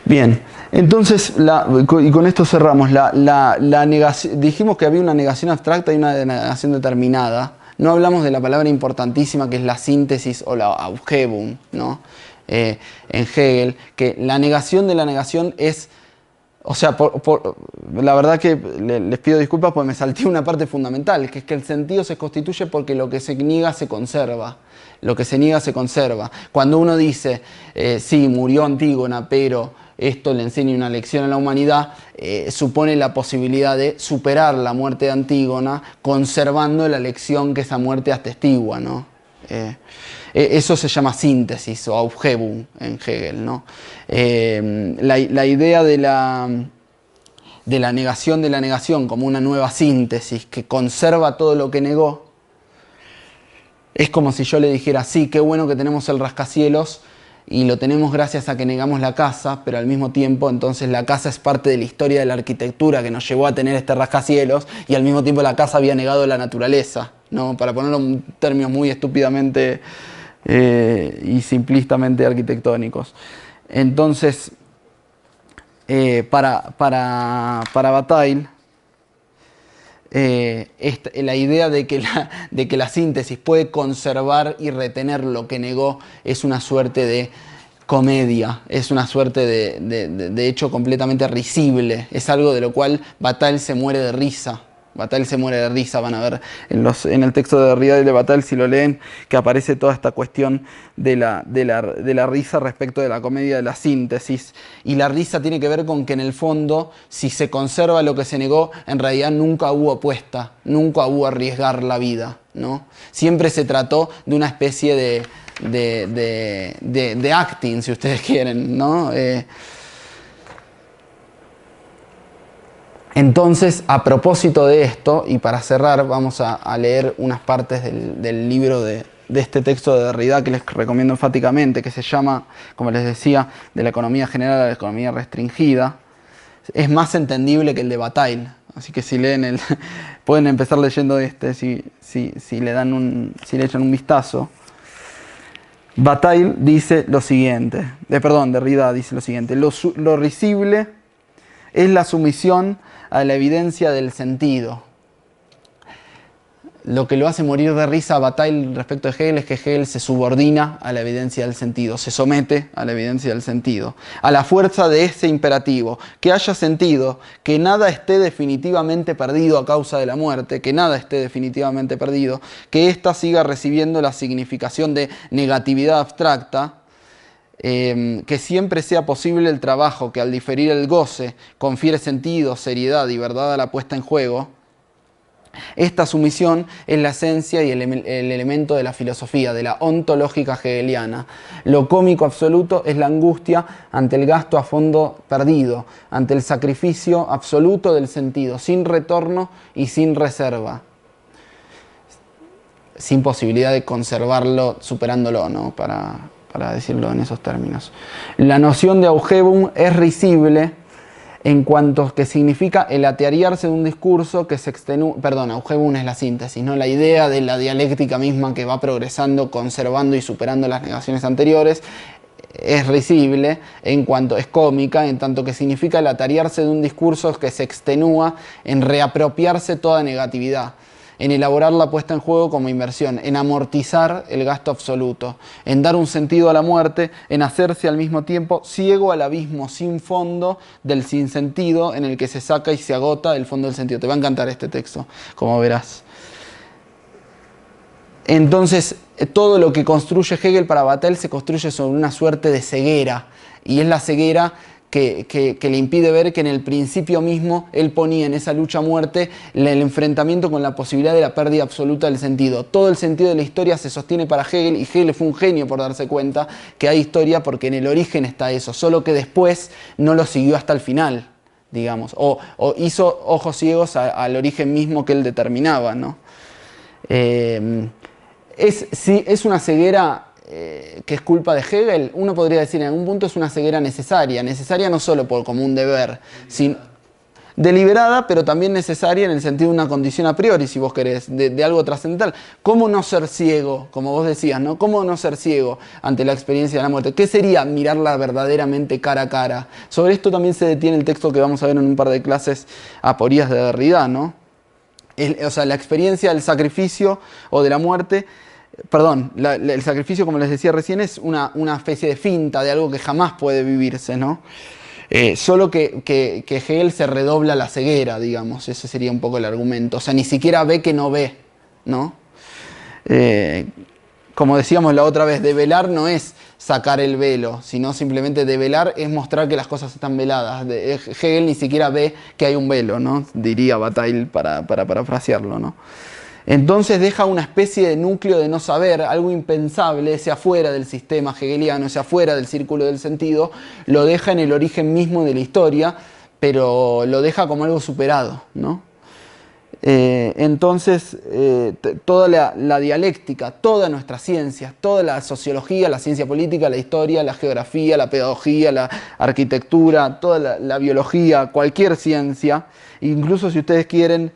Bien, entonces, y con esto cerramos, la negación, dijimos que había una negación abstracta y una negación determinada. No hablamos de la palabra importantísima que es la síntesis o la Aufhebung, ¿no? En Hegel, que la negación de la negación es, o sea, la verdad que les pido disculpas porque me salté una parte fundamental, que es que el sentido se constituye porque lo que se niega se conserva. Lo que se niega se conserva. Cuando uno dice, sí, murió Antígona, pero esto le enseña una lección a la humanidad, supone la posibilidad de superar la muerte de Antígona conservando la lección que esa muerte atestigua, ¿no? Eso se llama síntesis o Aufhebung en Hegel, ¿no? La idea de la negación como una nueva síntesis que conserva todo lo que negó, es como si yo le dijera, sí, qué bueno que tenemos el rascacielos y lo tenemos gracias a que negamos la casa, pero al mismo tiempo entonces la casa es parte de la historia de la arquitectura que nos llevó a tener este rascacielos y al mismo tiempo la casa había negado la naturaleza, ¿no? Para ponerlo en términos muy estúpidamente y simplistamente arquitectónicos. Entonces, para Bataille, la idea de que la síntesis puede conservar y retener lo que negó es una suerte de comedia, es una suerte de hecho completamente risible, es algo de lo cual Bataille se muere de risa. Bataille se muere de risa, van a ver en el texto de Derrida y de Bataille, si lo leen, que aparece toda esta cuestión de la risa respecto de la comedia de la síntesis. Y la risa tiene que ver con que en el fondo, si se conserva lo que se negó, en realidad nunca hubo apuesta, nunca hubo arriesgar la vida, ¿no? Siempre se trató de una especie de acting, si ustedes quieren, ¿no? Entonces, a propósito de esto, y para cerrar, vamos a leer unas partes del libro de este texto de Derrida que les recomiendo enfáticamente, que se llama, como les decía, De la economía general a la economía restringida. Es más entendible que el de Bataille, así que si leen pueden empezar leyendo este, si le echan un vistazo. Bataille dice lo siguiente, Derrida dice lo siguiente: lo risible es la sumisión a la evidencia del sentido. Lo que lo hace morir de risa a Bataille respecto de Hegel es que Hegel se subordina a la evidencia del sentido, se somete a la evidencia del sentido, a la fuerza de ese imperativo, que haya sentido, que nada esté definitivamente perdido a causa de la muerte, que nada esté definitivamente perdido, que ésta siga recibiendo la significación de negatividad abstracta, que siempre sea posible el trabajo, que al diferir el goce confiere sentido, seriedad y verdad a la puesta en juego. Esta sumisión es la esencia y el elemento de la filosofía, de la ontológica hegeliana. Lo cómico absoluto es la angustia ante el gasto a fondo perdido, ante el sacrificio absoluto del sentido, sin retorno y sin reserva, sin posibilidad de conservarlo, superándolo, ¿no? Para decirlo en esos términos. La noción de Aufhebung es risible en cuanto que significa el ateariarse de un discurso que se extenúa. Perdón, Aufhebung es la síntesis, ¿no? La idea de la dialéctica misma que va progresando, conservando y superando las negaciones anteriores, es risible en cuanto es cómica, en tanto que significa el ateariarse de un discurso que se extenúa en reapropiarse toda negatividad, en elaborar la puesta en juego como inversión, en amortizar el gasto absoluto, en dar un sentido a la muerte, en hacerse al mismo tiempo ciego al abismo sin fondo del sinsentido en el que se saca y se agota el fondo del sentido. Te va a encantar este texto, como verás. Entonces, todo lo que construye Hegel para Bataille se construye sobre una suerte de ceguera, y es la ceguera que le impide ver que en el principio mismo él ponía en esa lucha a muerte el enfrentamiento con la posibilidad de la pérdida absoluta del sentido. Todo el sentido de la historia se sostiene para Hegel, y Hegel fue un genio por darse cuenta que hay historia porque en el origen está eso, solo que después no lo siguió hasta el final, digamos, o hizo ojos ciegos al origen mismo que él determinaba, ¿no? Es una ceguera que es culpa de Hegel. Uno podría decir en algún punto es una ceguera necesaria no solo como un deber, sino deliberada, pero también necesaria en el sentido de una condición a priori, si vos querés, de algo trascendental. ¿Cómo no ser ciego, como vos decías, ¿no? ¿Cómo no ser ciego ante la experiencia de la muerte? ¿Qué sería mirarla verdaderamente cara a cara? Sobre esto también se detiene el texto que vamos a ver en un par de clases, Aporías de Derrida, ¿no? O sea, la experiencia del sacrificio o de la muerte. Perdón, el sacrificio, como les decía recién, es una especie de finta de algo que jamás puede vivirse, ¿no? Solo que Hegel se redobla la ceguera, digamos, ese sería un poco el argumento. O sea, ni siquiera ve que no ve, ¿no? Como decíamos la otra vez, develar no es sacar el velo, sino simplemente develar es mostrar que las cosas están veladas. Hegel ni siquiera ve que hay un velo, ¿no? Diría Bataille para parafrasearlo, ¿no? Entonces deja una especie de núcleo de no saber, algo impensable, ese afuera del sistema hegeliano, ese afuera del círculo del sentido, lo deja en el origen mismo de la historia, pero lo deja como algo superado, ¿no? Entonces, toda la dialéctica, todas nuestras ciencias, toda la sociología, la ciencia política, la historia, la geografía, la pedagogía, la arquitectura, toda la biología, cualquier ciencia, incluso si ustedes quieren,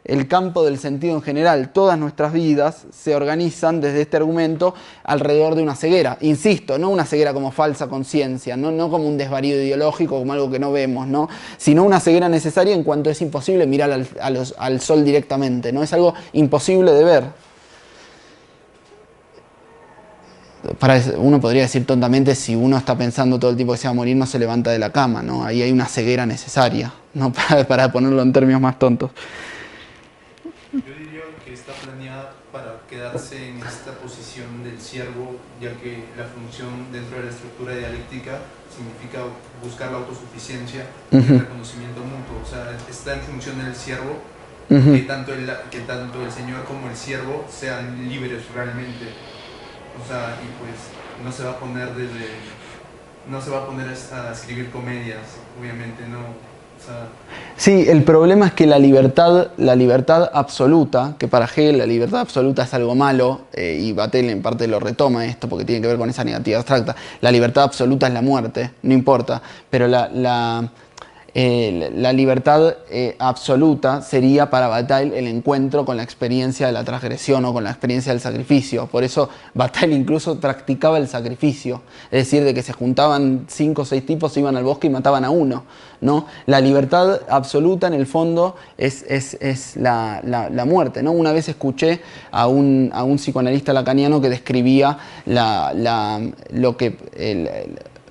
el campo del sentido en general, todas nuestras vidas se organizan desde este argumento alrededor de una ceguera. Insisto, no una ceguera como falsa conciencia, no como un desvarío ideológico, como algo que no vemos, ¿no? Sino una ceguera necesaria en cuanto es imposible mirar al sol directamente, ¿no? Es algo imposible de ver. Uno podría decir tontamente, si uno está pensando todo el tiempo que se va a morir, no se levanta de la cama, ¿no? Ahí hay una ceguera necesaria, ¿no? Para ponerlo en términos más tontos. Yo diría que está planeada para quedarse en esta posición del siervo, ya que la función dentro de la estructura dialéctica significa buscar la autosuficiencia y el reconocimiento mutuo. O sea, está en función del siervo, que tanto el señor como el siervo sean libres realmente. o sea, y pues no se va a poner no se va a poner a escribir comedias, obviamente, no. O sea, sí, el problema es que la libertad absoluta, que para Hegel la libertad absoluta es algo malo, y Vattel en parte lo retoma esto porque tiene que ver con esa negatividad abstracta, la libertad absoluta es la muerte, no importa, pero la libertad absoluta sería para Bataille el encuentro con la experiencia de la transgresión o con la experiencia del sacrificio. Por eso Bataille incluso practicaba el sacrificio, es decir, de que se juntaban 5 o 6 tipos, se iban al bosque y mataban a uno, ¿no? La libertad absoluta en el fondo es la muerte, ¿no? Una vez escuché a un psicoanalista lacaniano que describía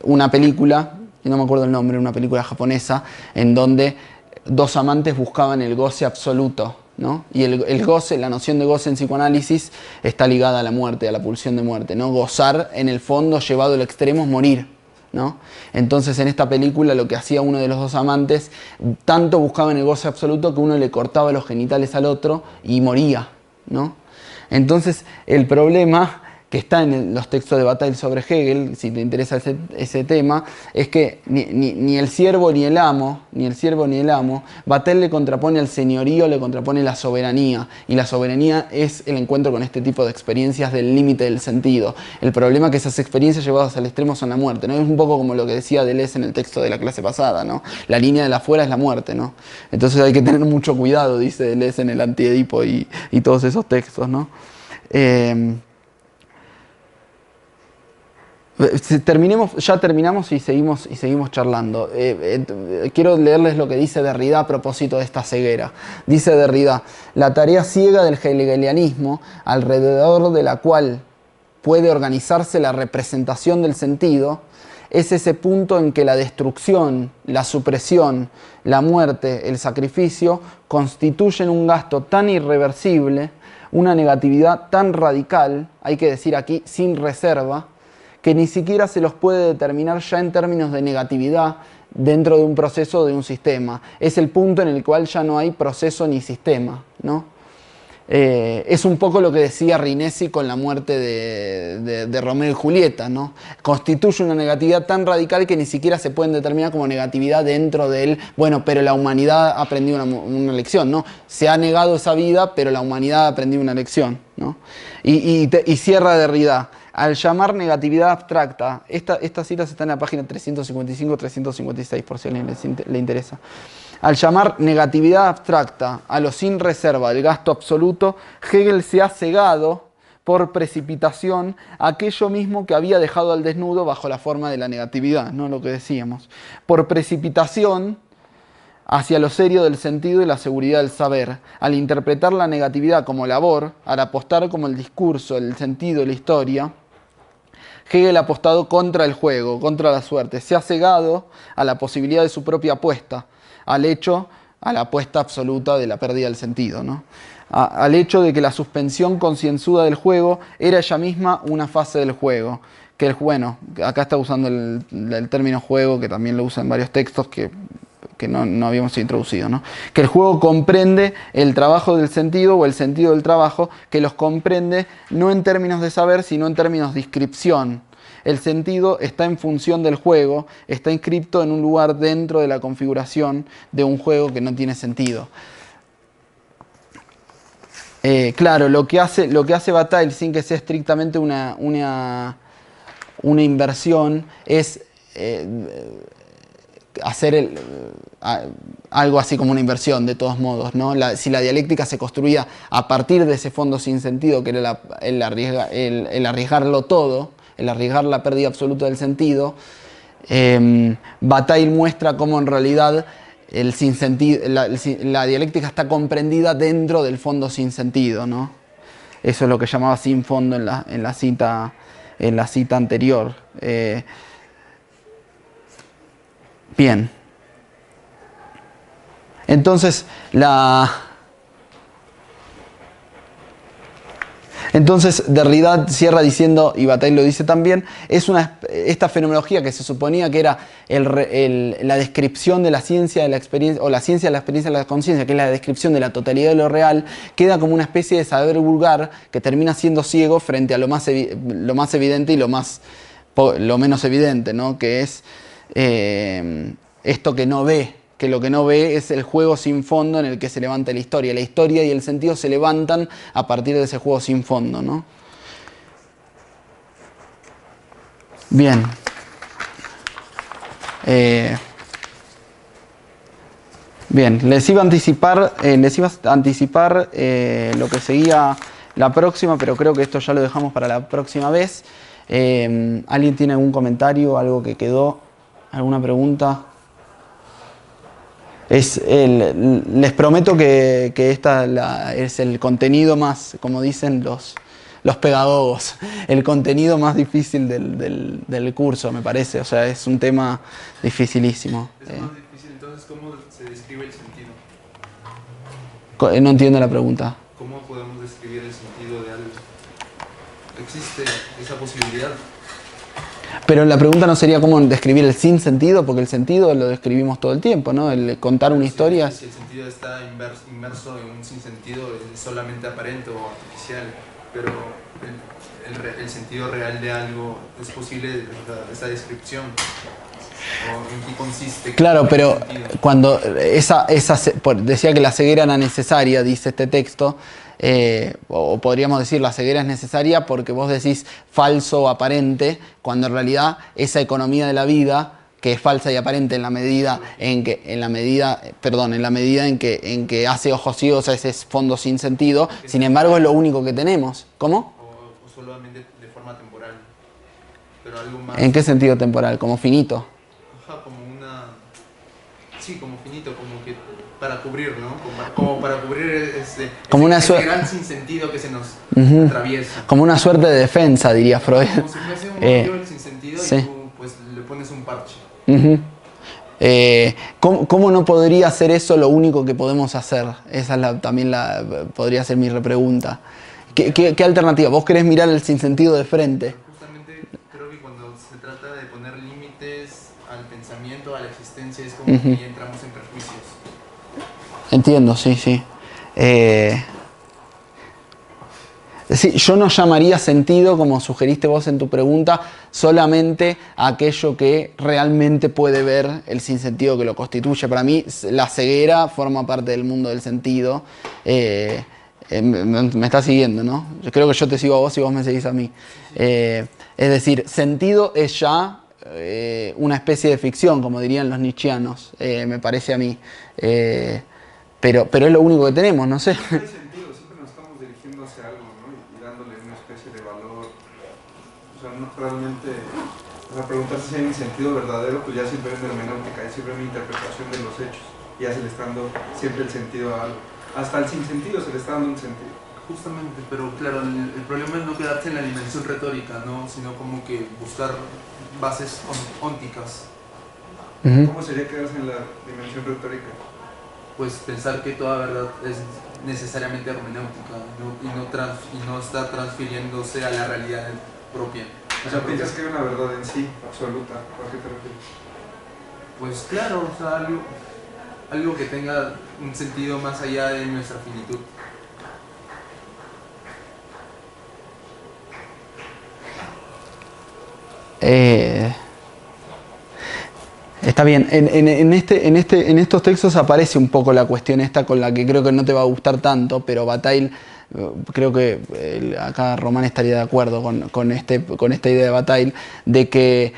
una película, no me acuerdo el nombre, una película japonesa, en donde 2 amantes buscaban el goce absoluto, ¿no? Y el goce, la noción de goce en psicoanálisis está ligada a la muerte, a la pulsión de muerte, ¿no? Gozar, en el fondo, llevado al extremo, es morir, ¿no? Entonces, en esta película, lo que hacía uno de los 2 amantes, tanto buscaban el goce absoluto que uno le cortaba los genitales al otro y moría, ¿no? Entonces, el problema que está en los textos de Bataille sobre Hegel, si te interesa ese tema, es que ni el siervo ni el amo, Bataille le contrapone al señorío, le contrapone la soberanía, y la soberanía es el encuentro con este tipo de experiencias del límite del sentido. El problema es que esas experiencias llevadas al extremo son la muerte, ¿no? Es un poco como lo que decía Deleuze en el texto de la clase pasada, ¿no? La línea de la afuera es la muerte, ¿no? Entonces hay que tener mucho cuidado, dice Deleuze en el Anti-Edipo y todos esos textos, ¿no? Ya terminamos y seguimos charlando. Quiero leerles lo que dice Derrida a propósito de esta ceguera. Dice Derrida: la tarea ciega del hegelianismo, alrededor de la cual puede organizarse la representación del sentido, es ese punto en que la destrucción, la supresión, la muerte, el sacrificio constituyen un gasto tan irreversible, una negatividad tan radical, hay que decir aquí sin reserva, que ni siquiera se los puede determinar ya en términos de negatividad dentro de un proceso o de un sistema. Es el punto en el cual ya no hay proceso ni sistema, ¿no? Es un poco lo que decía Rinesi con la muerte de Romeo y Julieta, ¿no? Constituye una negatividad tan radical que ni siquiera se pueden determinar como negatividad dentro de él. Bueno, pero la humanidad ha aprendido una lección, ¿no? Se ha negado esa vida, pero la humanidad ha aprendido una lección, ¿no? Y cierra Derrida: al llamar negatividad abstracta, estas citas están en la página 355-356, por si a alguien le interesa. Al llamar negatividad abstracta a lo sin reserva del gasto absoluto, Hegel se ha cegado por precipitación aquello mismo que había dejado al desnudo bajo la forma de la negatividad, ¿no? Lo que decíamos. Por precipitación hacia lo serio del sentido y la seguridad del saber, al interpretar la negatividad como labor, al apostar como el discurso, el sentido y la historia, Hegel ha apostado contra el juego, contra la suerte. Se ha cegado a la posibilidad de su propia apuesta, a la apuesta absoluta de la pérdida del sentido, ¿no? Al hecho de que la suspensión concienzuda del juego era ella misma una fase del juego. Que bueno, acá está usando el término juego, que también lo usa en varios textos que no habíamos introducido, ¿no? Que el juego comprende el trabajo del sentido o el sentido del trabajo, que los comprende no en términos de saber, sino en términos de inscripción. El sentido está en función del juego, está inscripto en un lugar dentro de la configuración de un juego que no tiene sentido. Claro, lo que hace Bataille, sin que sea estrictamente una inversión, es hacer algo así como una inversión, de todos modos, ¿no? Si la dialéctica se construía a partir de ese fondo sin sentido, que era el arriesgarlo todo, el arriesgar la pérdida absoluta del sentido, Bataille muestra cómo en realidad el sinsentido, la dialéctica está comprendida dentro del fondo sin sentido, ¿no? Eso es lo que llamaba sin fondo en la cita anterior. Bien. Entonces, Entonces Derrida cierra diciendo, y Bataille lo dice también, esta fenomenología que se suponía que era la descripción de la ciencia de la experiencia, o la ciencia de la experiencia de la conciencia, que es la descripción de la totalidad de lo real, queda como una especie de saber vulgar que termina siendo ciego frente a lo más evidente y lo menos evidente, ¿no? Que es esto que no ve, que lo que no ve es el juego sin fondo en el que se levanta la historia. La historia y el sentido se levantan a partir de ese juego sin fondo, ¿no? Bien. Bien, les iba a anticipar lo que seguía la próxima, pero creo que esto ya lo dejamos para la próxima vez. ¿Alguien tiene algún comentario, algo que quedó? ¿Alguna pregunta? Les prometo que esta es el contenido más, como dicen los pedagogos, el contenido más difícil del curso, me parece. O sea, es un tema dificilísimo. Es más difícil, entonces, ¿cómo se describe el sentido? No entiendo la pregunta. ¿Cómo podemos describir el sentido de algo? ¿Existe esa posibilidad? Pero la pregunta no sería cómo describir el sinsentido, porque el sentido lo describimos todo el tiempo, ¿no? El contar una historia. Si el sentido está inmerso en un sinsentido, es solamente aparente o artificial, pero el sentido real de algo es posible esa descripción. ¿O en qué consiste? Claro, pero cuando decía que la ceguera era necesaria, dice este texto. O podríamos decir la ceguera es necesaria porque vos decís falso o aparente, cuando en realidad esa economía de la vida, que es falsa y aparente en la medida en que hace ojos ciegos a ese fondo sin sentido, sin embargo es lo único que tenemos. ¿Cómo? O solamente de forma temporal, pero algo más. ¿En qué sentido temporal? ¿Como finito? Ajá, como como finito, como que para cubrir, ¿no? Como para cubrir ese gran sinsentido que se nos atraviesa. Como una suerte de defensa, diría Freud. Como si fuese un hoyo el sinsentido y tú pues le pones un parche. ¿Cómo no podría ser eso lo único que podemos hacer? Esa es podría ser mi repregunta. ¿Qué alternativa? ¿Vos querés mirar el sinsentido de frente? Justamente creo que cuando se trata de poner límites al pensamiento, a la existencia, es como que ya entramos en prejuicios. Entiendo, sí. Sí, yo no llamaría sentido, como sugeriste vos en tu pregunta, solamente a aquello que realmente puede ver el sinsentido que lo constituye. Para mí, la ceguera forma parte del mundo del sentido. Me está siguiendo, ¿no? Yo creo que yo te sigo a vos y vos me seguís a mí. Es decir, sentido es ya una especie de ficción, como dirían los nietzscheanos, me parece a mí. Pero es lo único que tenemos, no sé. No hay sentido, siempre nos estamos dirigiendo hacia algo, ¿no? Y dándole una especie de valor. O sea, no realmente, preguntarse si hay un sentido verdadero, pues ya siempre es de hermenéutica, es siempre mi interpretación de los hechos. Ya se le está dando siempre el sentido a algo. Hasta el sinsentido se le está dando un sentido. Justamente, pero claro, el problema es no quedarse en la dimensión retórica, ¿no? Sino como que buscar bases ónticas. ¿Cómo sería quedarse en la dimensión retórica? Pues pensar que toda verdad es necesariamente hermenéutica y no está transfiriéndose a la realidad propia. O sea, piensas que hay una verdad en sí, absoluta. ¿A qué te refieres? Pues claro, o sea, algo que tenga un sentido más allá de nuestra finitud. Está bien, en estos textos aparece un poco la cuestión esta con la que creo que no te va a gustar tanto, pero Bataille, creo que acá Román estaría de acuerdo con esta idea de Bataille, de que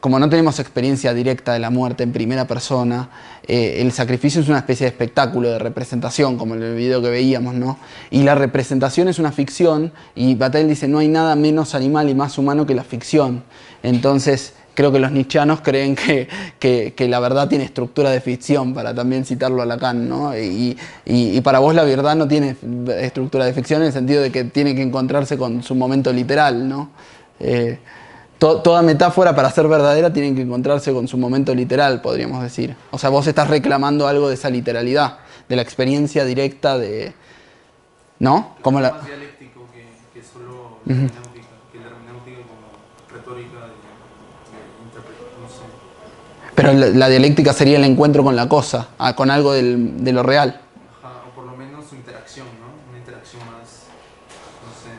como no tenemos experiencia directa de la muerte en primera persona, el sacrificio es una especie de espectáculo, de representación, como en el video que veíamos, ¿no? Y la representación es una ficción, y Bataille dice, no hay nada menos animal y más humano que la ficción. Entonces, creo que los nietzscheanos creen que la verdad tiene estructura de ficción, para también citarlo a Lacan, ¿no? Y para vos la verdad no tiene estructura de ficción en el sentido de que tiene que encontrarse con su momento literal, ¿no? Toda metáfora para ser verdadera tiene que encontrarse con su momento literal, podríamos decir. O sea, vos estás reclamando algo de esa literalidad, de la experiencia directa de... ¿No? Como más dialéctico que hermenéutica, que la hermenéutica como retórica de interpretación, no sé. Pero la dialéctica sería el encuentro con la cosa, con algo de lo real. Ajá, o por lo menos su interacción, ¿no? Una interacción más, no sé,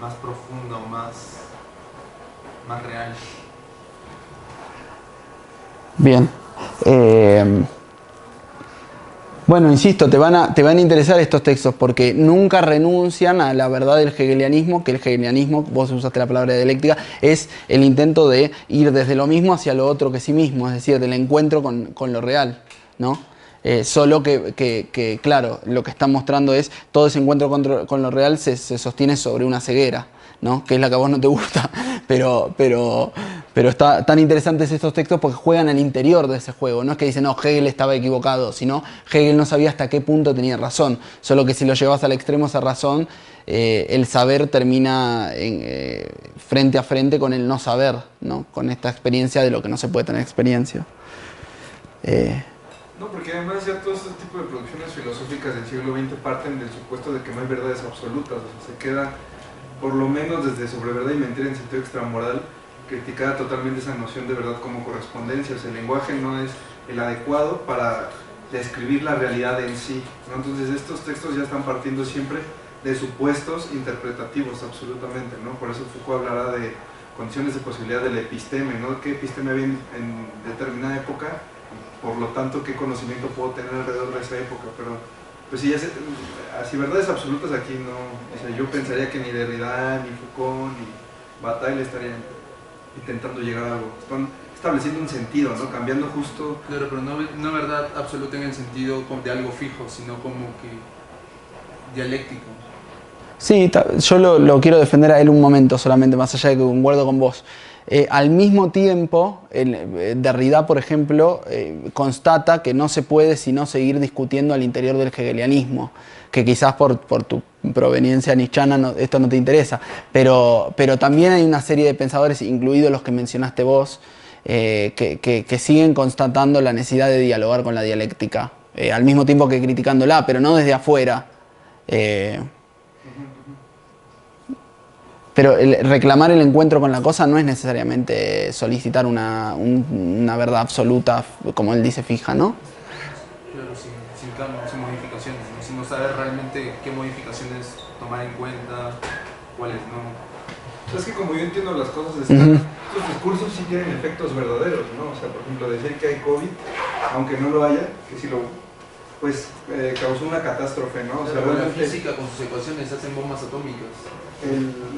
más profunda o más real. Bien. Bueno, insisto, te van a interesar estos textos porque nunca renuncian a la verdad del hegelianismo, que el hegelianismo, vos usaste la palabra dialéctica, es el intento de ir desde lo mismo hacia lo otro que sí mismo, es decir, del encuentro con lo real, ¿no? Solo que, claro, lo que están mostrando es todo ese encuentro con lo real se sostiene sobre una ceguera, ¿no? Que es la que a vos no te gusta, pero están interesantes estos textos porque juegan al interior de ese juego. No es que dicen, no, Hegel estaba equivocado, sino Hegel no sabía hasta qué punto tenía razón. Solo que si lo llevas al extremo esa razón, el saber termina frente a frente con el no saber, ¿no? Con esta experiencia de lo que no se puede tener experiencia. No, porque además ya todo este tipo de producciones filosóficas del siglo XX parten del supuesto de que no hay verdades absolutas, o sea, se queda, por lo menos desde Sobre verdad y mentira en sentido extramoral, criticada totalmente esa noción de verdad como correspondencia, o sea, el lenguaje no es el adecuado para describir la realidad en sí, ¿no? Entonces estos textos ya están partiendo siempre de supuestos interpretativos, absolutamente, ¿no? Por eso Foucault hablará de condiciones de posibilidad del episteme, ¿no? ¿Qué episteme había en determinada época? Por lo tanto, ¿qué conocimiento puedo tener alrededor de esa época? Pero, pues sí, así verdades absolutas aquí no, o sea, yo pensaría que ni Derrida, ni Foucault, ni Bataille estarían intentando llegar a algo. Están estableciendo un sentido, ¿no? Cambiando justo... Claro, pero no verdad absoluta en el sentido de algo fijo, sino como que dialéctico. Sí, yo lo quiero defender a él un momento solamente, más allá de que concuerdo con vos. Al mismo tiempo, Derrida, por ejemplo, constata que no se puede sino seguir discutiendo al interior del hegelianismo, que quizás por tu proveniencia nietzschana esto no te interesa, pero también hay una serie de pensadores, incluidos los que mencionaste vos, que siguen constatando la necesidad de dialogar con la dialéctica, al mismo tiempo que criticándola, pero no desde afuera. Pero reclamar el encuentro con la cosa no es necesariamente solicitar una verdad absoluta, como él dice, fija, ¿no? Claro, sin cambios, sin modificaciones, ¿no? Sin saber realmente qué modificaciones tomar en cuenta, cuáles no. Es que como yo entiendo las cosas, estos discursos sí tienen efectos verdaderos, ¿no? O sea, por ejemplo, decir que hay COVID, aunque no lo haya, que sí lo... pues causó una catástrofe, ¿no? O sea, la física con sus ecuaciones hacen bombas atómicas.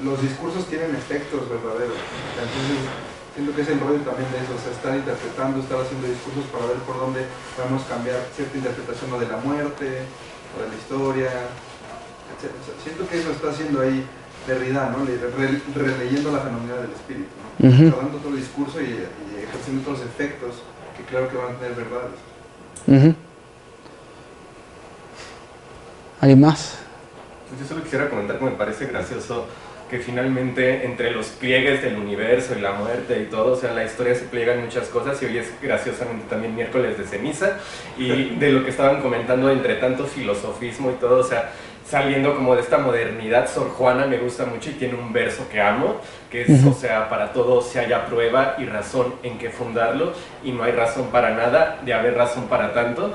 Los discursos tienen efectos verdaderos. Entonces, siento que es el rollo también de eso, o sea, estar interpretando, estar haciendo discursos para ver por dónde podemos cambiar cierta interpretación o de la muerte, o de la historia, etc. O sea, siento que eso está haciendo ahí Derrida, ¿no? Releyendo la fenomenalidad del espíritu, ¿no? Dando otro discurso y ejerciendo otros efectos que claro que van a tener verdades. ¿Alguien más? Yo solo quisiera comentar que me parece gracioso que finalmente entre los pliegues del universo y la muerte y todo, o sea, en la historia se pliegan muchas cosas y hoy es graciosamente también miércoles de ceniza y de lo que estaban comentando entre tanto filosofismo y todo, o sea, saliendo como de esta modernidad, Sor Juana me gusta mucho y tiene un verso que amo, que es, o sea, para todo se halla prueba y razón en que fundarlo y no hay razón para nada, de haber razón para tanto.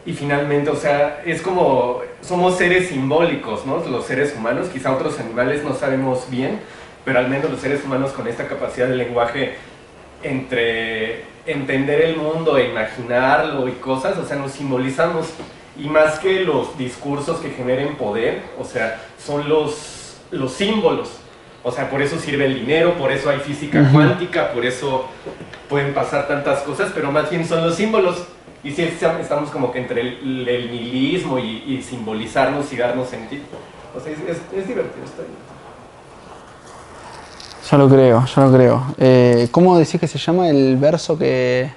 Y finalmente, o sea, es como, somos seres simbólicos, ¿no? Los seres humanos, quizá otros animales no sabemos bien, pero al menos los seres humanos con esta capacidad de lenguaje entre entender el mundo e imaginarlo y cosas, o sea, nos simbolizamos. Y más que los discursos que generen poder, o sea, son los símbolos. O sea, por eso sirve el dinero, por eso hay física cuántica, por eso pueden pasar tantas cosas, pero más bien son los símbolos. Y sí, estamos como que entre el nihilismo y simbolizarnos y darnos sentido. O sea, es divertido, está bien. Yo lo creo. ¿Cómo decís que se llama el verso que...?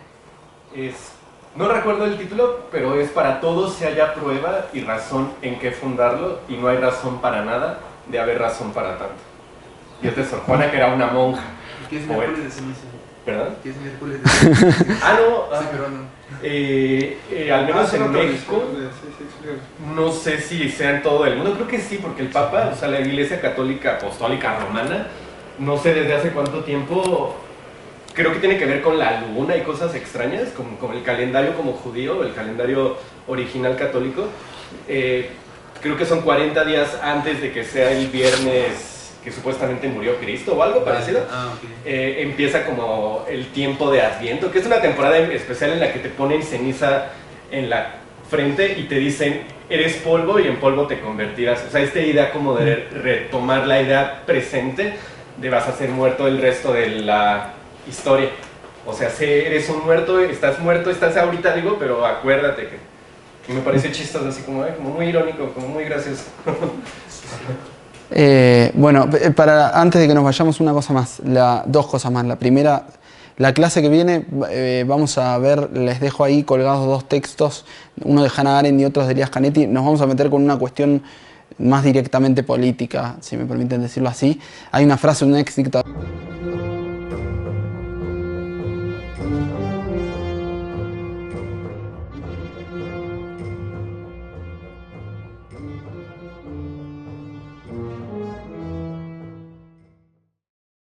No recuerdo el título, pero es para todos se halla prueba y razón en que fundarlo y no hay razón para nada de haber razón para tanto. Y es de Sor Juana, que era una monja. ¿Qué es miércoles de ceniza? ¿Perdón? Que es miércoles Ah, no. sí, pero no. Al menos en México, Sí. no sé si sea en todo el mundo, creo que sí, porque el Papa, o sea, la Iglesia Católica Apostólica Romana, no sé desde hace cuánto tiempo, creo que tiene que ver con la luna y cosas extrañas, como el calendario como judío, el calendario original católico. Creo que son 40 días antes de que sea el viernes que supuestamente murió Cristo o algo parecido. Empieza como el tiempo de Adviento, que es una temporada especial en la que te ponen ceniza en la frente y te dicen, eres polvo y en polvo te convertirás. O sea, esta idea como de retomar la idea presente de vas a ser muerto el resto de la historia. O sea, eres un muerto, estás ahorita, digo, pero acuérdate que me parece chistoso, así como muy irónico, como muy gracioso. Bueno, antes de que nos vayamos, una cosa más, dos cosas más. La primera, la clase que viene, vamos a ver, les dejo ahí colgados dos textos, uno de Hannah Arendt y otro de Elias Canetti. Nos vamos a meter con una cuestión más directamente política, si me permiten decirlo así. Hay una frase de un ex dictador